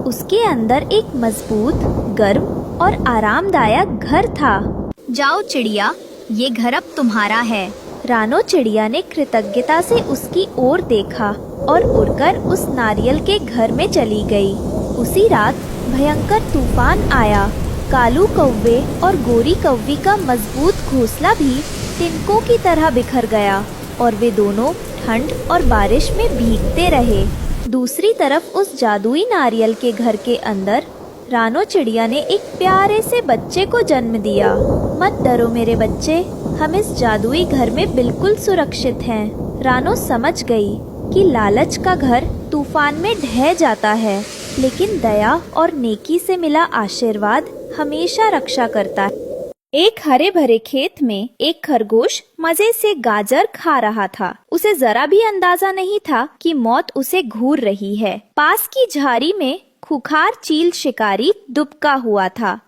उसके अंदर एक मजबूत, गर्म और आरामदायक घर था। जाओ चिड़िया, ये घर अब तुम्हारा है। रानो चिड़िया ने कृतज्ञता से उसकी ओर देखा और उड़कर उस नारियल के घर में चली गई। उसी रात भयंकर तूफान आया। कालू कौवे और गोरी कौवी का मजबूत घोंसला भी तिनकों की तरह बिखर गया और वे दोनों ठंड और बारिश में भीगते रहे। दूसरी तरफ उस जादुई नारियल के घर के अंदर रानो चिड़िया ने एक प्यारे से बच्चे को जन्म दिया। मत डरो मेरे बच्चे, हम इस जादुई घर में बिल्कुल सुरक्षित हैं। रानो समझ गई कि लालच का घर तूफान में ढह जाता है, लेकिन दया और नेकी से मिला आशीर्वाद हमेशा रक्षा करता है। एक हरे भरे खेत में एक खरगोश मजे से गाजर खा रहा था। उसे जरा भी अंदाजा नहीं था कि मौत उसे घूर रही है। पास की झाड़ी में खुखार चील शिकारी दुबका हुआ था।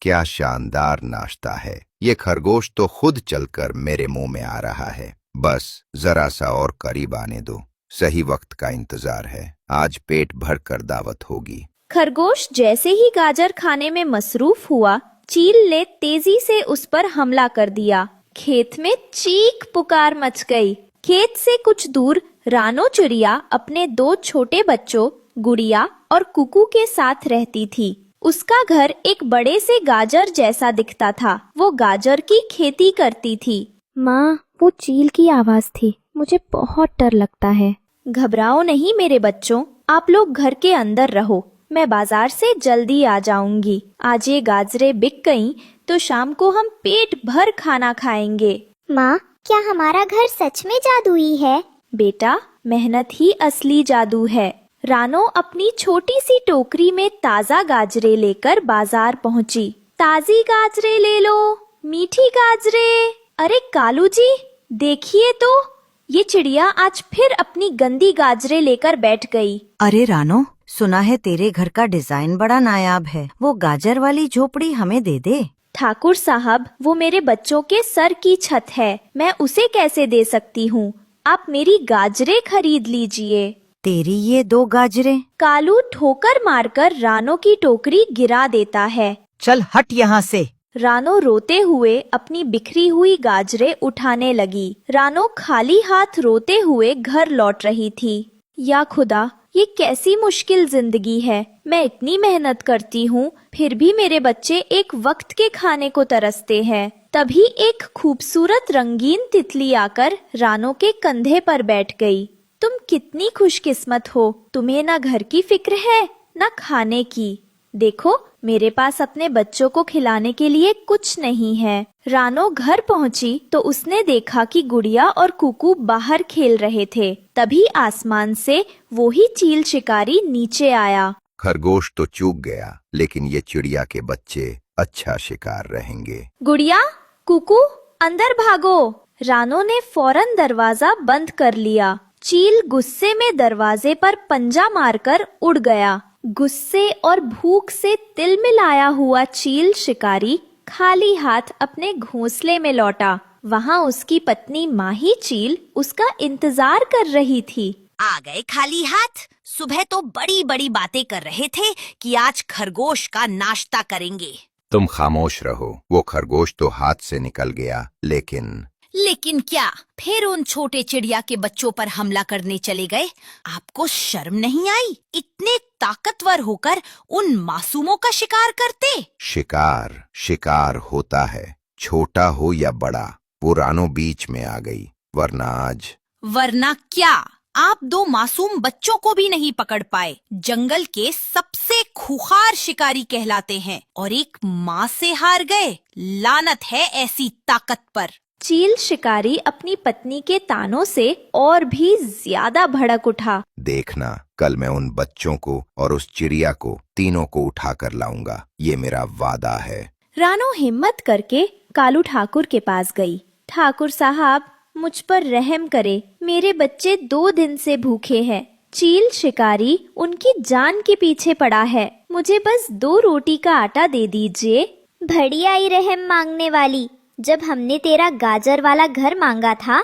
क्या शानदार नाश्ता है। ये खरगोश तो खुद चलकर मेरे मुंह में आ रहा है। बस जरा सा और करीब आने दो, सही वक्त का इंतजार है। आज पेट भर कर दावत होगी। खरगोश जैसे ही गाजर खाने में मसरूफ हुआ, चील ने तेजी से उस पर हमला कर दिया। खेत में चीख पुकार मच गई। खेत से कुछ दूर रानो चिड़िया अपने 2 छोटे बच्चों गुड़िया और कुकू के साथ रहती थी। उसका घर एक बड़े से गाजर जैसा दिखता था। वो गाजर की खेती करती थी। माँ, वो चील की आवाज थी। मुझे बहुत डर लगता है। घबराओ नहीं मेरे बच्चों, आप लोग घर के अंदर रहो। मैं बाजार से जल्दी आ जाऊंगी। आज ये गाजरें बिक गईं तो शाम को हम पेट भर खाना खाएंगे। माँ, क्या हमारा घर सच में जादुई है? बेटा, मेहनत ही असली जादू है। रानो अपनी छोटी सी टोकरी में ताजा गाजरें लेकर बाजार पहुंची। ताजी गाजरें ले लो, मीठी गाजरें। अरे कालू जी, देखिए तो, ये चिड़िया आज फिर अपनी गंदी गाजरें लेकर बैठ गई। अरे रानो, सुना है तेरे घर का डिजाइन बड़ा नायाब है। वो गाजर वाली झोपड़ी हमें दे दे। ठाकुर साहब, वो मेरे बच्चों के सर की छत है, मैं उसे कैसे दे सकती हूँ। आप मेरी गाजरें खरीद लीजिए। तेरी ये 2 गाजरें? कालू ठोकर मारकर रानो की टोकरी गिरा देता है। चल हट यहाँ से। रानो रोते हुए अपनी बिखरी हुई गाजरें उठाने लगी। रानो खाली हाथ रोते हुए घर लौट रही थी। या खुदा, ये कैसी मुश्किल जिंदगी है। मैं इतनी मेहनत करती हूँ, फिर भी मेरे बच्चे एक वक्त के खाने को तरसते हैं। तभी एक खूबसूरत रंगीन तितली आकर रानो के कंधे पर बैठ गई। तुम कितनी खुशकिस्मत हो, तुम्हें ना घर की फिक्र है ना खाने की। देखो, मेरे पास अपने बच्चों को खिलाने के लिए कुछ नहीं है। रानो घर पहुंची तो उसने देखा कि गुड़िया और कुकू बाहर खेल रहे थे। तभी आसमान से वो ही चील शिकारी नीचे आया। खरगोश तो चूक गया, लेकिन ये चिड़िया के बच्चे अच्छा शिकार रहेंगे। गुड़िया, कुकू, अंदर भागो। रानो ने फौरन दरवाजा बंद कर लिया। चील गुस्से में दरवाजे पर पंजा मारकर उड़ गया। गुस्से और भूख से तिलमिलाया हुआ चील शिकारी खाली हाथ अपने घोंसले में लौटा। वहाँ उसकी पत्नी माही चील उसका इंतजार कर रही थी। आ गए खाली हाथ? सुबह तो बड़ी बड़ी बातें कर रहे थे कि आज खरगोश का नाश्ता करेंगे। तुम खामोश रहो। वो खरगोश तो हाथ से निकल गया, लेकिन क्या फिर उन छोटे चिड़िया के बच्चों पर हमला करने चले गए? आपको शर्म नहीं आई? इतने ताकतवर होकर उन मासूमों का शिकार करते। शिकार होता है, छोटा हो या बड़ा। वो रानो बीच में आ गई, वरना क्या? आप 2 मासूम बच्चों को भी नहीं पकड़ पाए। जंगल के सबसे खूंखार शिकारी कहलाते हैं और एक माँ से हार गए। लानत है ऐसी ताकत पर। चील शिकारी अपनी पत्नी के तानों से और भी ज्यादा भड़क उठा। देखना, कल मैं उन बच्चों को और उस चिड़िया को तीनों को उठा कर लाऊंगा। ये मेरा वादा है। रानो हिम्मत करके कालू ठाकुर के पास गई। ठाकुर साहब, मुझ पर रहम करे, मेरे बच्चे 2 दिन से भूखे हैं। चील शिकारी उनकी जान के पीछे पड़ा है, मुझे बस 2 रोटी का आटा दे दीजिए। बढ़िया ही रहम मांगने वाली, जब हमने तेरा गाजर वाला घर मांगा था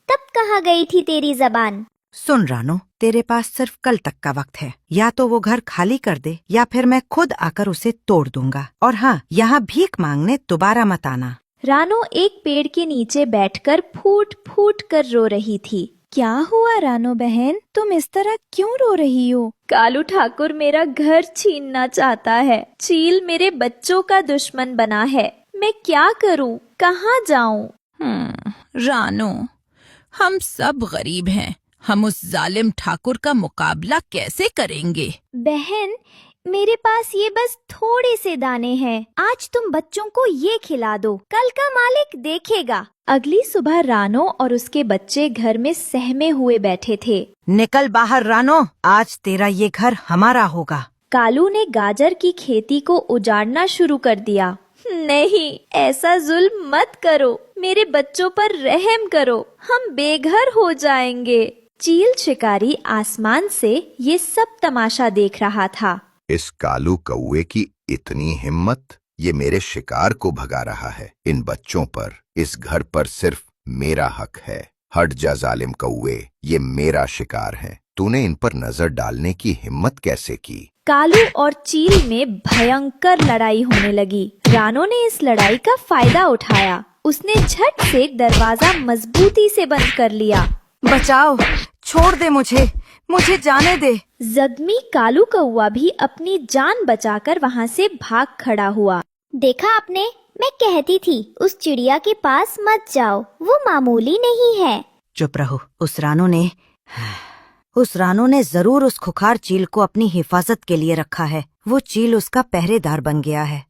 तब कहाँ गई थी तेरी जबान? सुन रानो, तेरे पास सिर्फ कल तक का वक्त है। या तो वो घर खाली कर दे या फिर मैं खुद आकर उसे तोड़ दूंगा। और हाँ, यहाँ भीख मांगने दोबारा मत आना। रानो एक पेड़ के नीचे बैठकर फूट फूट कर रो रही थी। क्या हुआ रानो बहन, तुम इस तरह क्यों रो रही हो? कालू ठाकुर मेरा घर छीनना चाहता है। चील मेरे बच्चों का दुश्मन बना है। मैं क्या करूं, कहाँ जाऊं? रानो, हम सब गरीब हैं। हम उस जालिम ठाकुर का मुकाबला कैसे करेंगे? बहन, मेरे पास ये बस थोड़े से दाने हैं। आज तुम बच्चों को ये खिला दो, कल का मालिक देखेगा। अगली सुबह रानो और उसके बच्चे घर में सहमे हुए बैठे थे। निकल बाहर रानो, आज तेरा ये घर हमारा होगा। कालू ने गाजर की खेती को उजाड़ना शुरू कर दिया। नहीं, ऐसा जुल्म मत करो, मेरे बच्चों पर रहम करो, हम बेघर हो जाएंगे। चील शिकारी आसमान से ये सब तमाशा देख रहा था। इस कालू कौवे की इतनी हिम्मत, ये मेरे शिकार को भगा रहा है। इन बच्चों पर, इस घर पर सिर्फ मेरा हक है। हट जा जालिम कौवे, ये मेरा शिकार है। तूने इन पर नजर डालने की हिम्मत कैसे की? कालू और चील में भयंकर लड़ाई होने लगी। रानो ने इस लड़ाई का फायदा उठाया। उसने झट से दरवाजा मजबूती से बंद कर लिया। बचाओ, छोड़ दे मुझे जाने दे। जख्मी कालू कौवा भी अपनी जान बचाकर वहाँ से भाग खड़ा हुआ। देखा आपने, मैं कहती थी उस चिड़िया के पास मत जाओ, वो मामूली नहीं है। चुप रहो। उस रानो ने जरूर उस खुखार चील को अपनी हिफाजत के लिए रखा है। वो चील उसका पहरेदार बन गया है।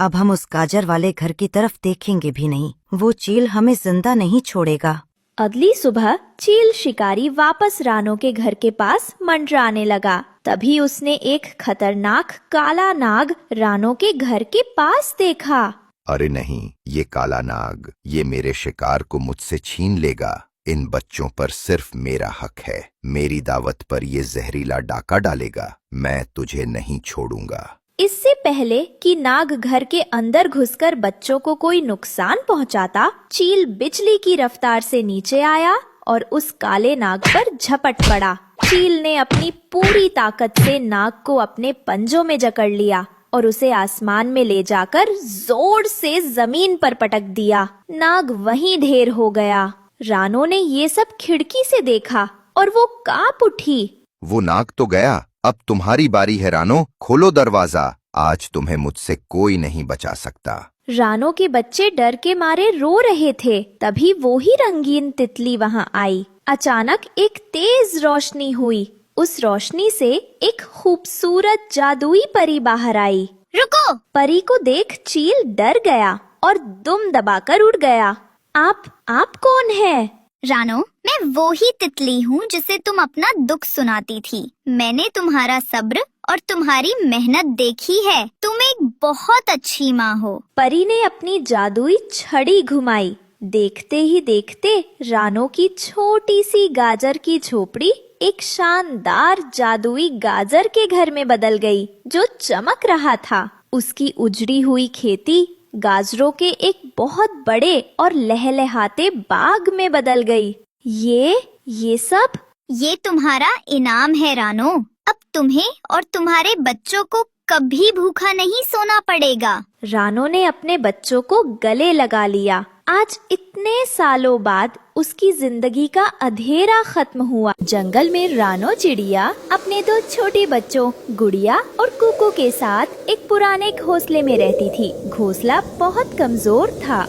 अब हम उस गाजर वाले घर की तरफ देखेंगे भी नहीं। वो चील हमें जिंदा नहीं छोड़ेगा। अगली सुबह चील शिकारी वापस रानो के घर के पास मंडराने लगा। तभी उसने एक खतरनाक काला नाग रानो के घर के पास देखा। अरे नहीं, ये काला नाग, ये मेरे शिकार को मुझसे छीन लेगा। इन बच्चों पर सिर्फ मेरा हक है। मेरी दावत पर ये जहरीला डाका डालेगा। मैं तुझे नहीं छोड़ूंगा। इससे पहले कि नाग घर के अंदर घुसकर बच्चों को कोई नुकसान पहुंचाता, चील बिजली की रफ्तार से नीचे आया और उस काले नाग पर झपट पड़ा। चील ने अपनी पूरी ताकत से नाग को अपने पंजों में जकड़ लिया और उसे आसमान में ले जाकर जोर से जमीन पर पटक दिया। नाग वहीं ढेर हो गया। रानो ने ये सब खिड़की से देखा और वो कांप उठी। वो नाग तो गया, अब तुम्हारी बारी है रानो। खोलो दरवाजा, आज तुम्हें मुझसे कोई नहीं बचा सकता। रानो के बच्चे डर के मारे रो रहे थे। तभी वो ही रंगीन तितली वहाँ आई। अचानक एक तेज रोशनी हुई। उस रोशनी से एक खूबसूरत जादुई परी बाहर आई। रुको! परी को देख चील डर गया और दुम दबाकर उड़ गया। आप कौन है? रानो, मैं वो ही तितली हूँ जिसे तुम अपना दुख सुनाती थी। मैंने तुम्हारा सब्र और तुम्हारी मेहनत देखी है। तुम एक बहुत अच्छी माँ हो। परी ने अपनी जादुई छड़ी घुमाई। देखते ही देखते रानो की छोटी सी गाजर की झोपड़ी एक शानदार जादुई गाजर के घर में बदल गई, जो चमक रहा था। उसकी उजड़ी हुई खेती गाजरों के एक बहुत बड़े और लहलहाते बाग में बदल गई। ये सब ये तुम्हारा इनाम है रानो। अब तुम्हें और तुम्हारे बच्चों को कभी भूखा नहीं सोना पड़ेगा। रानो ने अपने बच्चों को गले लगा लिया। आज इतने सालों बाद उसकी जिंदगी का अंधेरा खत्म हुआ। जंगल में रानो चिड़िया अपने 2 छोटे बच्चों गुड़िया और कुकू के साथ एक पुराने घोंसले में रहती थी। घोंसला बहुत कमजोर था।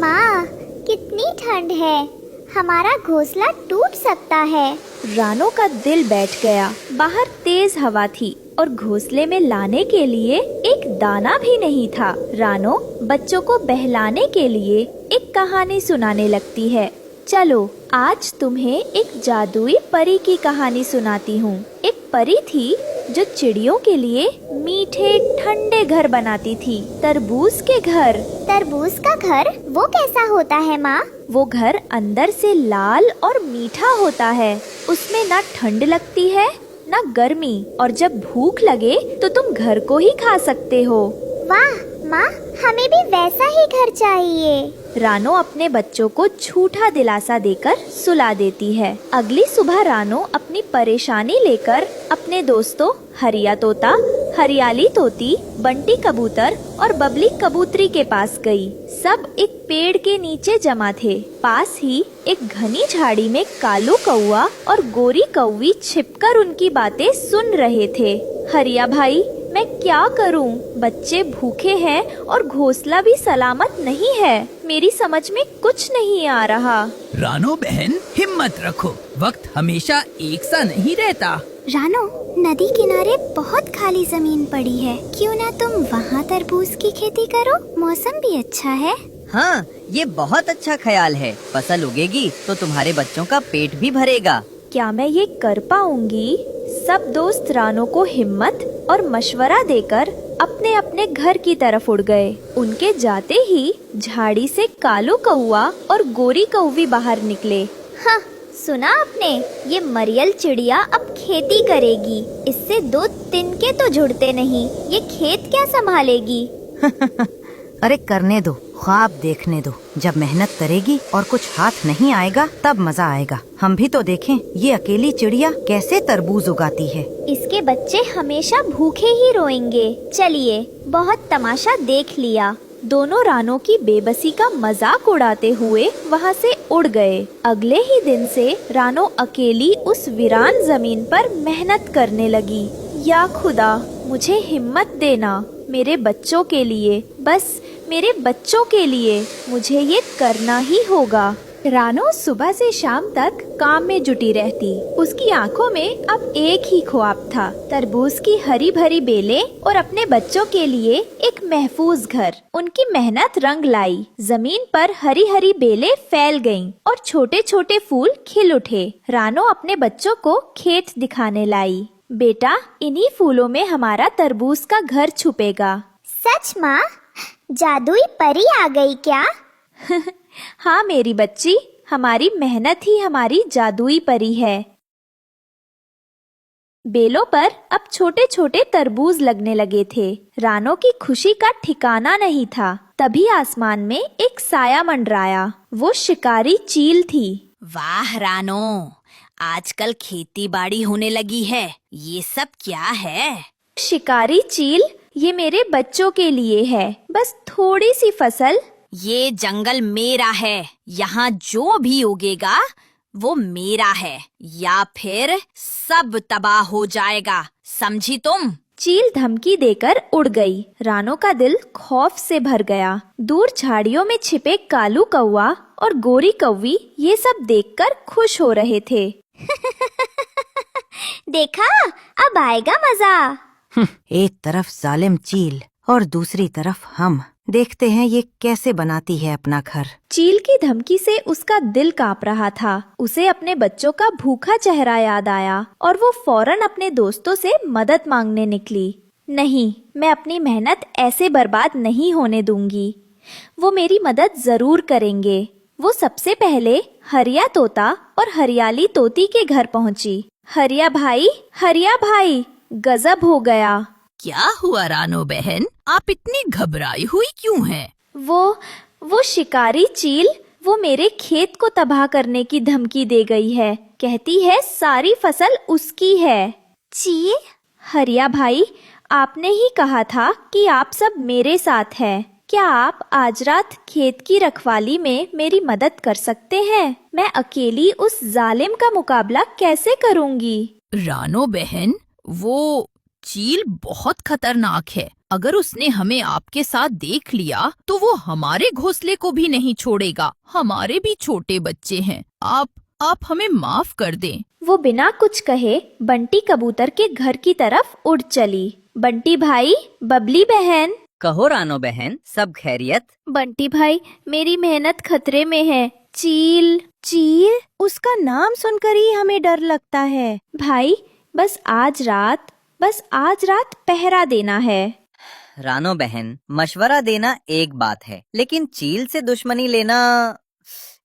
माँ, कितनी ठंड है, हमारा घोंसला टूट सकता है। रानो का दिल बैठ गया। बाहर तेज हवा थी और घोंसले में लाने के लिए एक दाना भी नहीं था। रानो बच्चों को बहलाने के लिए एक कहानी सुनाने लगती है। चलो, आज तुम्हें एक जादुई परी की कहानी सुनाती हूँ। एक परी थी जो चिड़ियों के लिए मीठे ठंडे घर बनाती थी। तरबूज के घर। तरबूज का घर वो कैसा होता है माँ? वो घर अंदर से लाल और मीठा होता है। उसमें ना ठंड लगती है ना गर्मी, और जब भूख लगे तो तुम घर को ही खा सकते हो। वाह माँ, हमें भी वैसा ही घर चाहिए। रानो अपने बच्चों को झूठा दिलासा देकर सुला देती है। अगली सुबह रानो अपनी परेशानी लेकर अपने दोस्तों हरिया तोता, हरियाली तोती, बंटी कबूतर और बबली कबूतरी के पास गई। सब एक पेड़ के नीचे जमा थे। पास ही एक घनी झाड़ी में कालू कौआ और गोरी कौवी छिपकर उनकी बातें सुन रहे थे। हरिया भाई, मैं क्या करूं? बच्चे भूखे हैं और घोंसला भी सलामत नहीं है। मेरी समझ में कुछ नहीं आ रहा। रानो बहन, हिम्मत रखो, वक्त हमेशा एक सा नहीं रहता। रानो, नदी किनारे बहुत खाली जमीन पड़ी है, क्यों ना तुम वहाँ तरबूज की खेती करो? मौसम भी अच्छा है। हाँ, ये बहुत अच्छा ख्याल है। फसल उगेगी तो तुम्हारे बच्चों का पेट भी भरेगा। क्या मैं ये कर पाऊंगी? सब दोस्त रानो को हिम्मत और मशवरा देकर अपने अपने घर की तरफ उड़ गए। उनके जाते ही झाड़ी से कालू कौआ और गोरी कौवी बाहर निकले। हाँ, सुना आपने? ये मरियल चिड़िया अब खेती करेगी। इससे 2 तिनके तो जुड़ते नहीं, ये खेत क्या संभालेगी? अरे करने दो, ख्वाब देखने दो। जब मेहनत करेगी और कुछ हाथ नहीं आएगा तब मजा आएगा। हम भी तो देखें ये अकेली चिड़िया कैसे तरबूज उगाती है। इसके बच्चे हमेशा भूखे ही रोएंगे। चलिए, बहुत तमाशा देख लिया। दोनों रानो की बेबसी का मजाक उड़ाते हुए वहाँ से उड़ गए। अगले ही दिन से रानो अकेली उस वीरान जमीन पर मेहनत करने लगी। या खुदा, मुझे हिम्मत देना। मेरे बच्चों के लिए, बस मेरे बच्चों के लिए मुझे ये करना ही होगा। रानो सुबह से शाम तक काम में जुटी रहती। उसकी आंखों में अब एक ही ख्वाब था, तरबूज की हरी भरी बेलें और अपने बच्चों के लिए एक महफूज घर। उनकी मेहनत रंग लाई। जमीन पर हरी हरी बेलें फैल गईं और छोटे छोटे फूल खिल उठे। रानो अपने बच्चों को खेत दिखाने लाई। बेटा, इन्हीं फूलों में हमारा तरबूज का घर छुपेगा। सच माँ? जादुई परी आ गई क्या? हाँ मेरी बच्ची, हमारी मेहनत ही हमारी जादुई परी है। बेलों पर अब छोटे छोटे तरबूज लगने लगे थे। रानो की खुशी का ठिकाना नहीं था। तभी आसमान में एक साया मंडराया। वो शिकारी चील थी। वाह रानो, आजकल खेती बाड़ी होने लगी है। ये सब क्या है? शिकारी चील, ये मेरे बच्चों के लिए है, बस थोड़ी सी फसल। ये जंगल मेरा है, यहाँ जो भी उगेगा वो मेरा है, या फिर सब तबाह हो जाएगा, समझी तुम? चील धमकी देकर उड़ गई। रानो का दिल खौफ से भर गया। दूर झाड़ियों में छिपे कालू कौआ और गोरी कौवी ये सब देखकर खुश हो रहे थे। देखा, अब आएगा मजा। एक तरफ जालिम चील और दूसरी तरफ हम। देखते हैं ये कैसे बनाती है अपना घर। चील की धमकी से उसका दिल कांप रहा था। उसे अपने बच्चों का भूखा चेहरा याद आया और वो फौरन अपने दोस्तों से मदद मांगने निकली। नहीं, मैं अपनी मेहनत ऐसे बर्बाद नहीं होने दूंगी। वो मेरी मदद जरूर करेंगे। वो सबसे पहले हरिया तोता और हरियाली तोती के घर पहुंची। हरिया भाई, गजब हो गया। क्या हुआ रानो बहन, आप इतनी घबराई हुई क्यों हैं? वो शिकारी चील, वो मेरे खेत को तबाह करने की धमकी दे गई है। कहती है सारी फसल उसकी है। चील? हरिया भाई, आपने ही कहा था कि आप सब मेरे साथ हैं। क्या आप आज रात खेत की रखवाली में मेरी मदद कर सकते हैं? मैं अकेली उस जालिम का मुकाबला कैसे करूंगी? रानो बहन, वो चील बहुत खतरनाक है। अगर उसने हमें आपके साथ देख लिया तो वो हमारे घोंसले को भी नहीं छोड़ेगा। हमारे भी छोटे बच्चे हैं। आप हमें माफ कर दें। वो बिना कुछ कहे बंटी कबूतर के घर की तरफ उड़ चली। बंटी भाई, बबली बहन। कहो रानो बहन, सब खैरियत? बंटी भाई, मेरी मेहनत खतरे में है। चील, उसका नाम सुनकर ही हमें डर लगता है। भाई, बस आज रात पहरा देना है। रानो बहन, मशवरा देना एक बात है, लेकिन चील से दुश्मनी लेना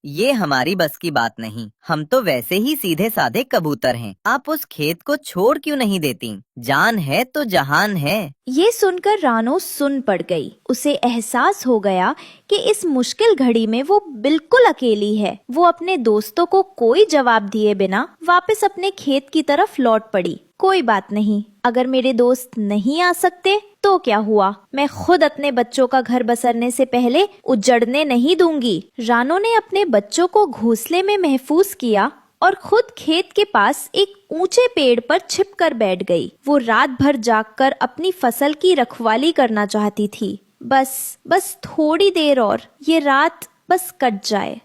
ये हमारी बस की बात नहीं। हम तो वैसे ही सीधे साधे कबूतर हैं। आप उस खेत को छोड़ क्यों नहीं देती? जान है तो जहान है। ये सुनकर रानो सुन पड़ गई। उसे एहसास हो गया कि इस मुश्किल घड़ी में वो बिल्कुल अकेली है। वो अपने दोस्तों को कोई जवाब दिए बिना वापस अपने खेत की तरफ लौट पड़ी। कोई बात नहीं, अगर मेरे दोस्त नहीं आ सकते तो क्या हुआ, मैं खुद अपने बच्चों का घर बसरने से पहले उजड़ने नहीं दूंगी। रानो ने अपने बच्चों को घोंसले में महफूज किया और खुद खेत के पास एक ऊंचे पेड़ पर छिपकर बैठ गई। वो रात भर जागकर अपनी फसल की रखवाली करना चाहती थी। बस थोड़ी देर और, ये रात बस कट जाए।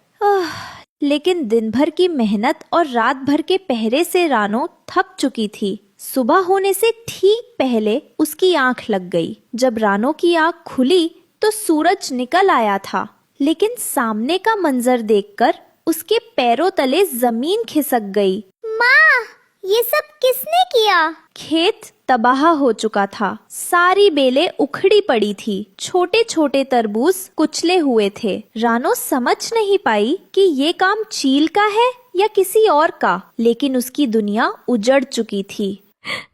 लेकिन दिन भर की मेहनत और रात भर के पहरे से रानो थक चुकी थी। सुबह होने से ठीक पहले उसकी आंख लग गई। जब रानो की आंख खुली तो सूरज निकल आया था, लेकिन सामने का मंजर देखकर उसके पैरों तले जमीन खिसक गई। माँ, ये सब किसने किया? खेत तबाह हो चुका था। सारी बेलें उखड़ी पड़ी थी। छोटे छोटे तरबूज कुचले हुए थे। रानो समझ नहीं पाई कि ये काम चील का है या किसी और का, लेकिन उसकी दुनिया उजड़ चुकी थी।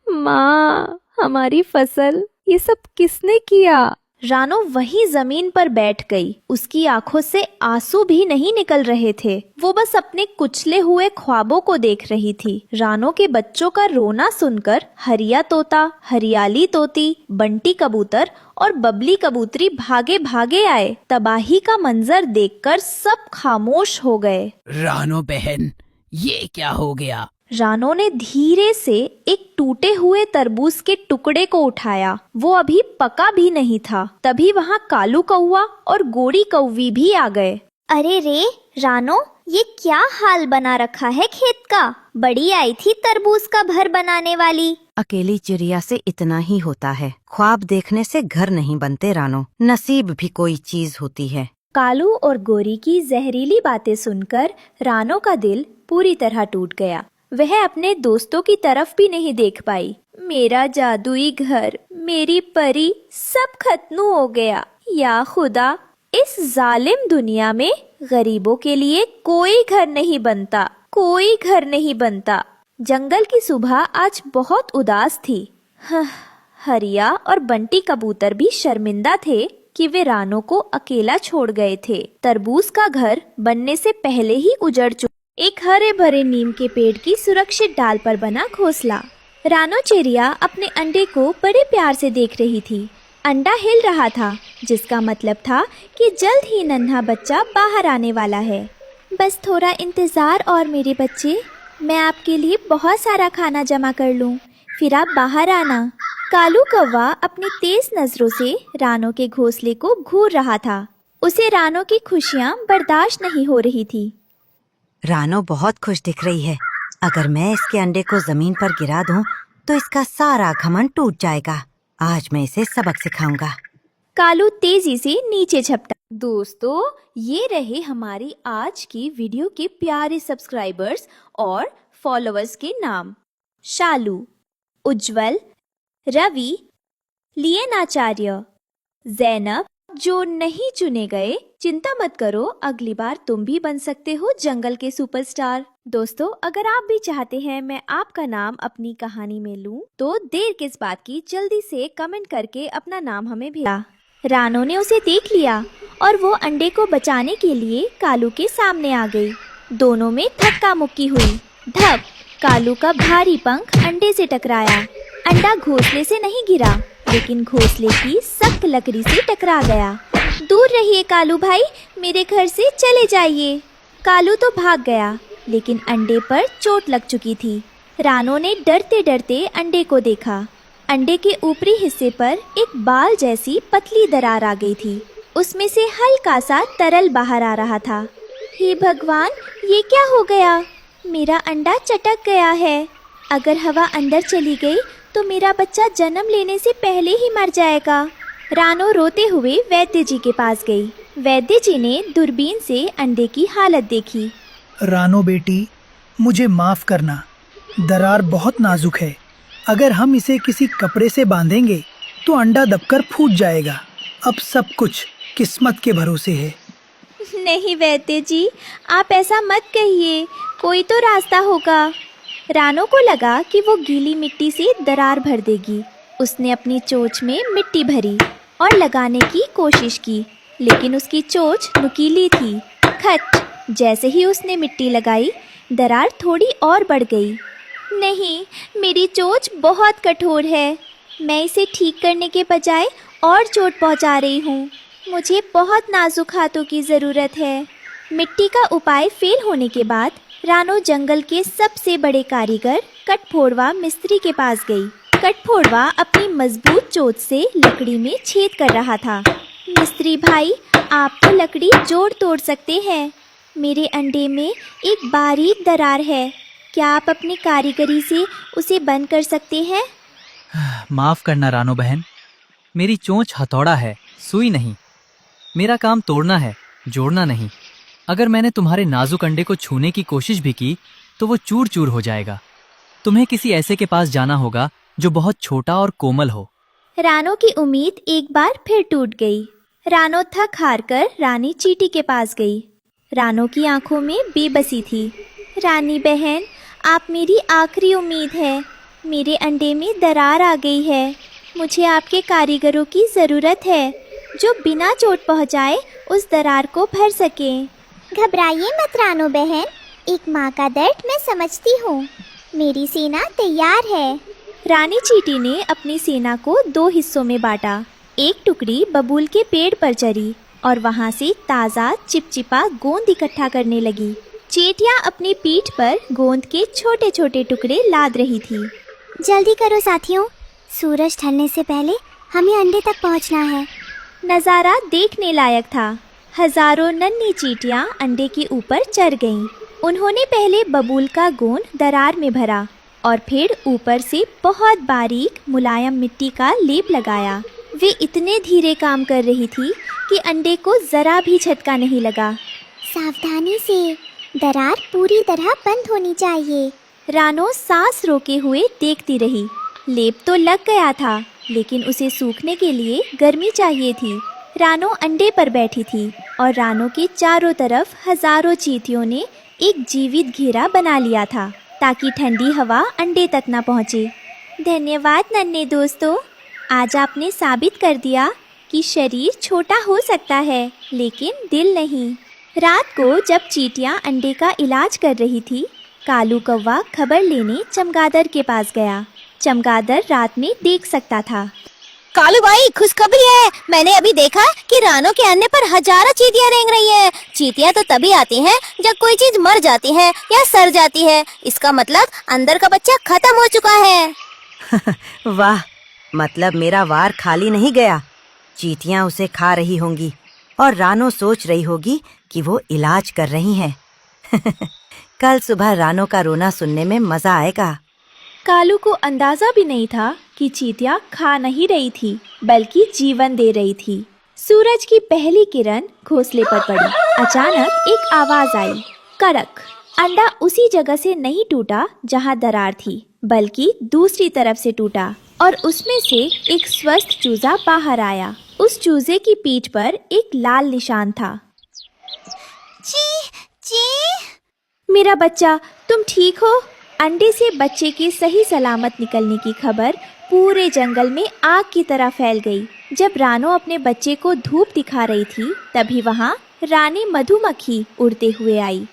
माँ, हमारी फसल, ये सब किसने किया? रानो वहीं जमीन पर बैठ गई। उसकी आंखों से आंसू भी नहीं निकल रहे थे। वो बस अपने कुचले हुए ख्वाबों को देख रही थी। रानो के बच्चों का रोना सुनकर हरिया तोता, हरियाली तोती, बंटी कबूतर और बबली कबूतरी भागे भागे आए। तबाही का मंजर देखकर सब खामोश हो गए। रानो बहन, ये क्या हो गया? रानो ने धीरे से एक टूटे हुए तरबूज के टुकड़े को उठाया। वो अभी पका भी नहीं था। तभी वहाँ कालू कौवा और गोरी कौवी भी आ गए। अरे रे रानो, ये क्या हाल बना रखा है खेत का? बड़ी आई थी तरबूज का भर बनाने वाली। अकेली चिड़िया से इतना ही होता है। ख्वाब देखने से घर नहीं बनते रानो, नसीब भी कोई चीज होती है। कालू और गोरी की जहरीली बातें सुनकर रानो का दिल पूरी तरह टूट गया। वह अपने दोस्तों की तरफ भी नहीं देख पाई। मेरा जादुई घर, मेरी परी, सब खत्म हो गया। या खुदा, इस जालिम दुनिया में गरीबों के लिए कोई घर नहीं बनता, कोई घर नहीं बनता। जंगल की सुबह आज बहुत उदास थी। हरिया और बंटी कबूतर भी शर्मिंदा थे कि वे रानो को अकेला छोड़ गए थे। तरबूज का घर बनने से पहले ही उजड़ चुका। एक हरे भरे नीम के पेड़ की सुरक्षित डाल पर बना घोंसला। रानो चिड़िया अपने अंडे को बड़े प्यार से देख रही थी। अंडा हिल रहा था, जिसका मतलब था कि जल्द ही नन्हा बच्चा बाहर आने वाला है। बस थोड़ा इंतजार और मेरे बच्चे, मैं आपके लिए बहुत सारा खाना जमा कर लूं, फिर आप बाहर आना। कालू कौवा अपनी तेज नजरों से रानो के घोंसले को घूर रहा था। उसे रानो की खुशियां बर्दाश्त नहीं हो रही थी। रानो बहुत खुश दिख रही है। अगर मैं इसके अंडे को जमीन पर गिरा दूं, तो इसका सारा घमंड टूट जाएगा। आज मैं इसे सबक सिखाऊंगा। कालू तेजी से नीचे झपटा। दोस्तों, ये रहे हमारी आज की वीडियो के प्यारे सब्सक्राइबर्स और फॉलोअर्स के नाम। शालू, उज्जवल, रवि, लियनाचार्य, जैनब। जो नहीं चुने गए, चिंता मत करो, अगली बार तुम भी बन सकते हो जंगल के सुपरस्टार। दोस्तों, अगर आप भी चाहते हैं मैं आपका नाम अपनी कहानी में लूं, तो देर किस बात की, जल्दी से कमेंट करके अपना नाम हमें भेजा। रानो ने उसे देख लिया और वो अंडे को बचाने के लिए कालू के सामने आ गई। दोनों में धक्का मुक्की हुई। धप, कालू का भारी पंख अंडे से टकराया। अंडा घोंसले से नहीं गिरा, लेकिन घोंसले की सख्त लकड़ी से टकरा गया। दूर रहिए कालू भाई, मेरे घर से चले जाइए। कालू तो भाग गया, लेकिन अंडे पर चोट लग चुकी थी। रानो ने डरते डरते अंडे को देखा। अंडे के ऊपरी हिस्से पर एक बाल जैसी पतली दरार आ गई थी। उसमें से हल्का सा तरल बाहर आ रहा था। हे भगवान, ये क्या हो गया? मेरा अंडा चटक गया है। अगर हवा अंदर चली गई तो मेरा बच्चा जन्म लेने से पहले ही मर जाएगा। रानो रोते हुए वैद्य जी के पास गई। वैद्य जी ने दूरबीन से अंडे की हालत देखी। रानो बेटी, मुझे माफ करना, दरार बहुत नाजुक है। अगर हम इसे किसी कपड़े से बांधेंगे तो अंडा दबकर फूट जाएगा। अब सब कुछ किस्मत के भरोसे है। नहीं वैद्य जी, आप ऐसा मत कहिए, कोई तो रास्ता होगा। रानो को लगा कि वो गीली मिट्टी से दरार भर देगी। उसने अपनी चोंच में मिट्टी भरी और लगाने की कोशिश की, लेकिन उसकी चोंच नुकीली थी। खट! जैसे ही उसने मिट्टी लगाई, दरार थोड़ी और बढ़ गई। नहीं, मेरी चोंच बहुत कठोर है। मैं इसे ठीक करने के बजाय और चोट पहुंचा रही हूँ। मुझे बहुत नाजुक हाथों की ज़रूरत है। मिट्टी का उपाय फेल होने के बाद रानो जंगल के सबसे बड़े कारीगर कटफोड़वा मिस्त्री के पास गई। कटफोड़वा अपनी मजबूत चोंच से लकड़ी में छेद कर रहा था। मिस्त्री भाई, आप तो लकड़ी जोड़ तोड़ सकते हैं। मेरे अंडे में एक बारीक दरार है। क्या आप अपनी कारीगरी से उसे बंद कर सकते हैं? माफ करना रानो बहन, मेरी चोंच हथौड़ा है, सुई नहीं। मेरा काम तोड़ना है, जोड़ना नहीं। अगर मैंने तुम्हारे नाजुक अंडे को छूने की कोशिश भी की तो वो चूर चूर हो जाएगा। तुम्हें किसी ऐसे के पास जाना होगा जो बहुत छोटा और कोमल हो। रानो की उम्मीद एक बार फिर टूट गई। रानो थक हार कर रानी चींटी के पास गई। रानो की आंखों में बेबसी थी। रानी बहन, आप मेरी आखिरी उम्मीद है। मेरे अंडे में दरार आ गई है। मुझे आपके कारीगरों की ज़रूरत है जो बिना चोट पहुंचाए उस दरार को भर सके। घबराइए मत रानो बहन, एक माँ का दर्द मैं समझती हूँ। मेरी सेना तैयार है। रानी चींटी ने अपनी सेना को 2 हिस्सों में बांटा। एक टुकड़ी बबूल के पेड़ पर चढ़ी और वहाँ से ताज़ा चिपचिपा गोंद इकट्ठा करने लगी। चींटियाँ अपनी पीठ पर गोंद के छोटे छोटे टुकड़े लाद रही थी। जल्दी करो साथियों, सूरज ढलने से पहले हमें अंडे तक पहुँचना है। नज़ारा देखने लायक था। हजारों नन्ही चींटियाँ अंडे के ऊपर चढ़ गईं। उन्होंने पहले बबूल का गोंद दरार में भरा और फिर ऊपर से बहुत बारीक मुलायम मिट्टी का लेप लगाया। वे इतने धीरे काम कर रही थी कि अंडे को जरा भी झटका नहीं लगा। सावधानी से, दरार पूरी तरह बंद होनी चाहिए। रानो सांस रोके हुए देखती रही। लेप तो लग गया था, लेकिन उसे सूखने के लिए गर्मी चाहिए थी। रानो अंडे पर बैठी थी और रानो के चारों तरफ हजारों चींटियों ने एक जीवित घेरा बना लिया था ताकि ठंडी हवा अंडे तक न पहुँचे। धन्यवाद नन्हे दोस्तों, आज आपने साबित कर दिया कि शरीर छोटा हो सकता है लेकिन दिल नहीं। रात को जब चींटियां अंडे का इलाज कर रही थी, कालू कौवा खबर लेने चमगादड़ के पास गया। चमगादड़ रात में देख सकता था। कालू भाई, खुशखबरी है। मैंने अभी देखा कि रानो के अंडे पर हजारों चींटियां रेंग रही हैं। चींटियां तो तभी आती हैं जब कोई चीज मर जाती है या सड़ जाती है। इसका मतलब अंदर का बच्चा खत्म हो चुका है। वाह, मतलब मेरा वार खाली नहीं गया। चींटियां उसे खा रही होंगी और रानो सोच रही होगी कि वो इलाज कर रही हैं। कल सुबह रानो का रोना सुनने में मजा आएगा। कालू को अंदाजा भी नहीं था कि चींटियां खा नहीं रही थी बल्कि जीवन दे रही थी। सूरज की पहली किरण घोंसले पर पड़ी। अचानक एक आवाज आई, कड़क। अंडा उसी जगह से नहीं टूटा जहां दरार थी, बल्कि दूसरी तरफ से टूटा और उसमें से एक स्वस्थ चूजा बाहर आया। उस चूजे की पीठ पर एक लाल निशान था। जी। मेरा बच्चा, तुम ठीक हो? अंडे से बच्चे के सही सलामत निकलने की खबर पूरे जंगल में आग की तरह फैल गई। जब रानो अपने बच्चे को धूप दिखा रही थी, तभी वहाँ रानी मधुमक्खी उड़ते हुए आई।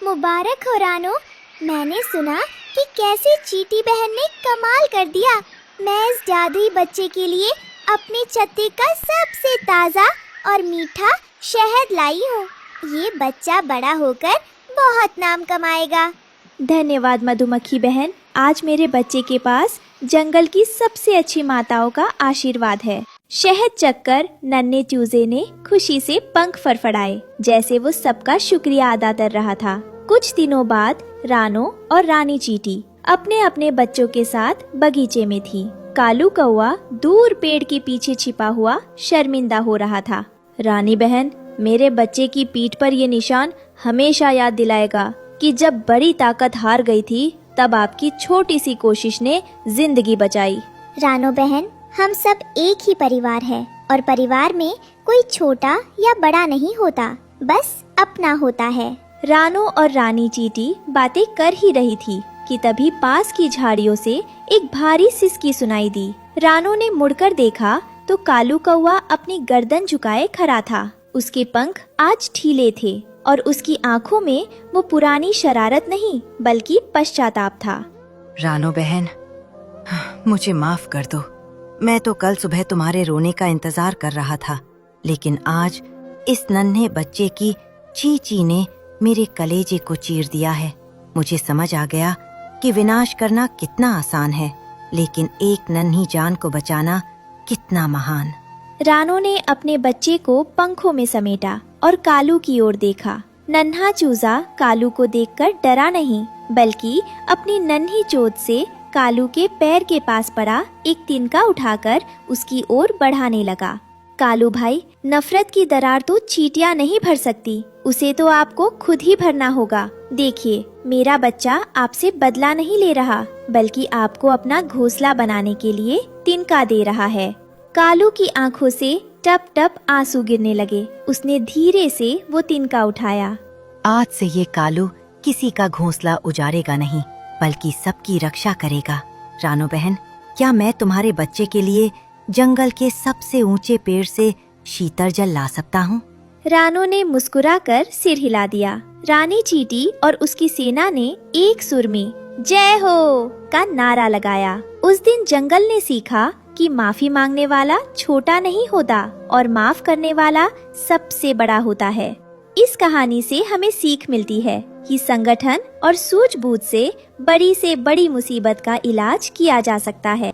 मुबारक हो रानो, मैंने सुना कि कैसे चींटी बहन ने कमाल कर दिया। मैं इस जादुई बच्चे के लिए अपनी छत्ती का सबसे ताज़ा और मीठा शहद लाई हूँ। ये बच्चा बड़ा होकर बहुत नाम कमाएगा। धन्यवाद मधुमक्खी बहन, आज मेरे बच्चे के पास जंगल की सबसे अच्छी माताओं का आशीर्वाद है। शहद चखकर नन्हे चूजे ने खुशी से पंख फड़फड़ाए, जैसे वो सबका शुक्रिया अदा कर रहा था। कुछ दिनों बाद रानो और रानी चींटी अपने अपने बच्चों के साथ बगीचे में थी। कालू कौवा दूर पेड़ के पीछे छिपा हुआ शर्मिंदा हो रहा था। रानी बहन, मेरे बच्चे की पीठ पर ये निशान हमेशा याद दिलाएगा कि जब बड़ी ताकत हार गई थी, तब आपकी छोटी सी कोशिश ने जिंदगी बचाई। रानो बहन, हम सब एक ही परिवार है और परिवार में कोई छोटा या बड़ा नहीं होता, बस अपना होता है। रानो और रानी चींटी बातें कर ही रही थी कि तभी पास की झाड़ियों से एक भारी सिसकी सुनाई दी। रानो ने मुड़कर देखा तो कालू कौवा अपनी गर्दन झुकाए खड़ा था। उसके पंख आज ढीले थे और उसकी आंखों में वो पुरानी शरारत नहीं बल्कि पश्चाताप था। रानो बहन, मुझे माफ कर दो। मैं तो कल सुबह तुम्हारे रोने का इंतजार कर रहा था, लेकिन आज इस नन्हे बच्चे की ची ची ने मेरे कलेजे को चीर दिया है। मुझे समझ आ गया कि विनाश करना कितना आसान है, लेकिन एक नन्ही जान को बचाना कितना महान। रानो ने अपने बच्चे को पंखों में समेटा और कालू की ओर देखा। नन्हा चूजा कालू को देखकर डरा नहीं, बल्कि अपनी नन्ही चोंच से कालू के पैर के पास पड़ा एक तिनका उठाकर उसकी ओर बढ़ाने लगा। कालू भाई, नफरत की दरार तो चींटियां नहीं भर सकती, उसे तो आपको खुद ही भरना होगा। देखिए, मेरा बच्चा आपसे बदला नहीं ले रहा, बल्कि आपको अपना घोंसला बनाने के लिए तिनका दे रहा है। कालू की आंखों से टप टप आंसू गिरने लगे। उसने धीरे से वो तिनका उठाया। आज से ये कालू किसी का घोंसला उजाड़ेगा नहीं, बल्कि सबकी रक्षा करेगा। रानो बहन, क्या मैं तुम्हारे बच्चे के लिए जंगल के सबसे ऊंचे पेड़ से शीतल जल ला सकता हूँ? रानो ने मुस्कुराकर सिर हिला दिया। रानी चींटी और उसकी सेना ने एक सुर में जय हो का नारा लगाया। उस दिन जंगल ने सीखा कि माफी मांगने वाला छोटा नहीं होता और माफ करने वाला सबसे बड़ा होता है। इस कहानी से हमें सीख मिलती है कि संगठन और सूझबूझ से बड़ी मुसीबत का इलाज किया जा सकता है।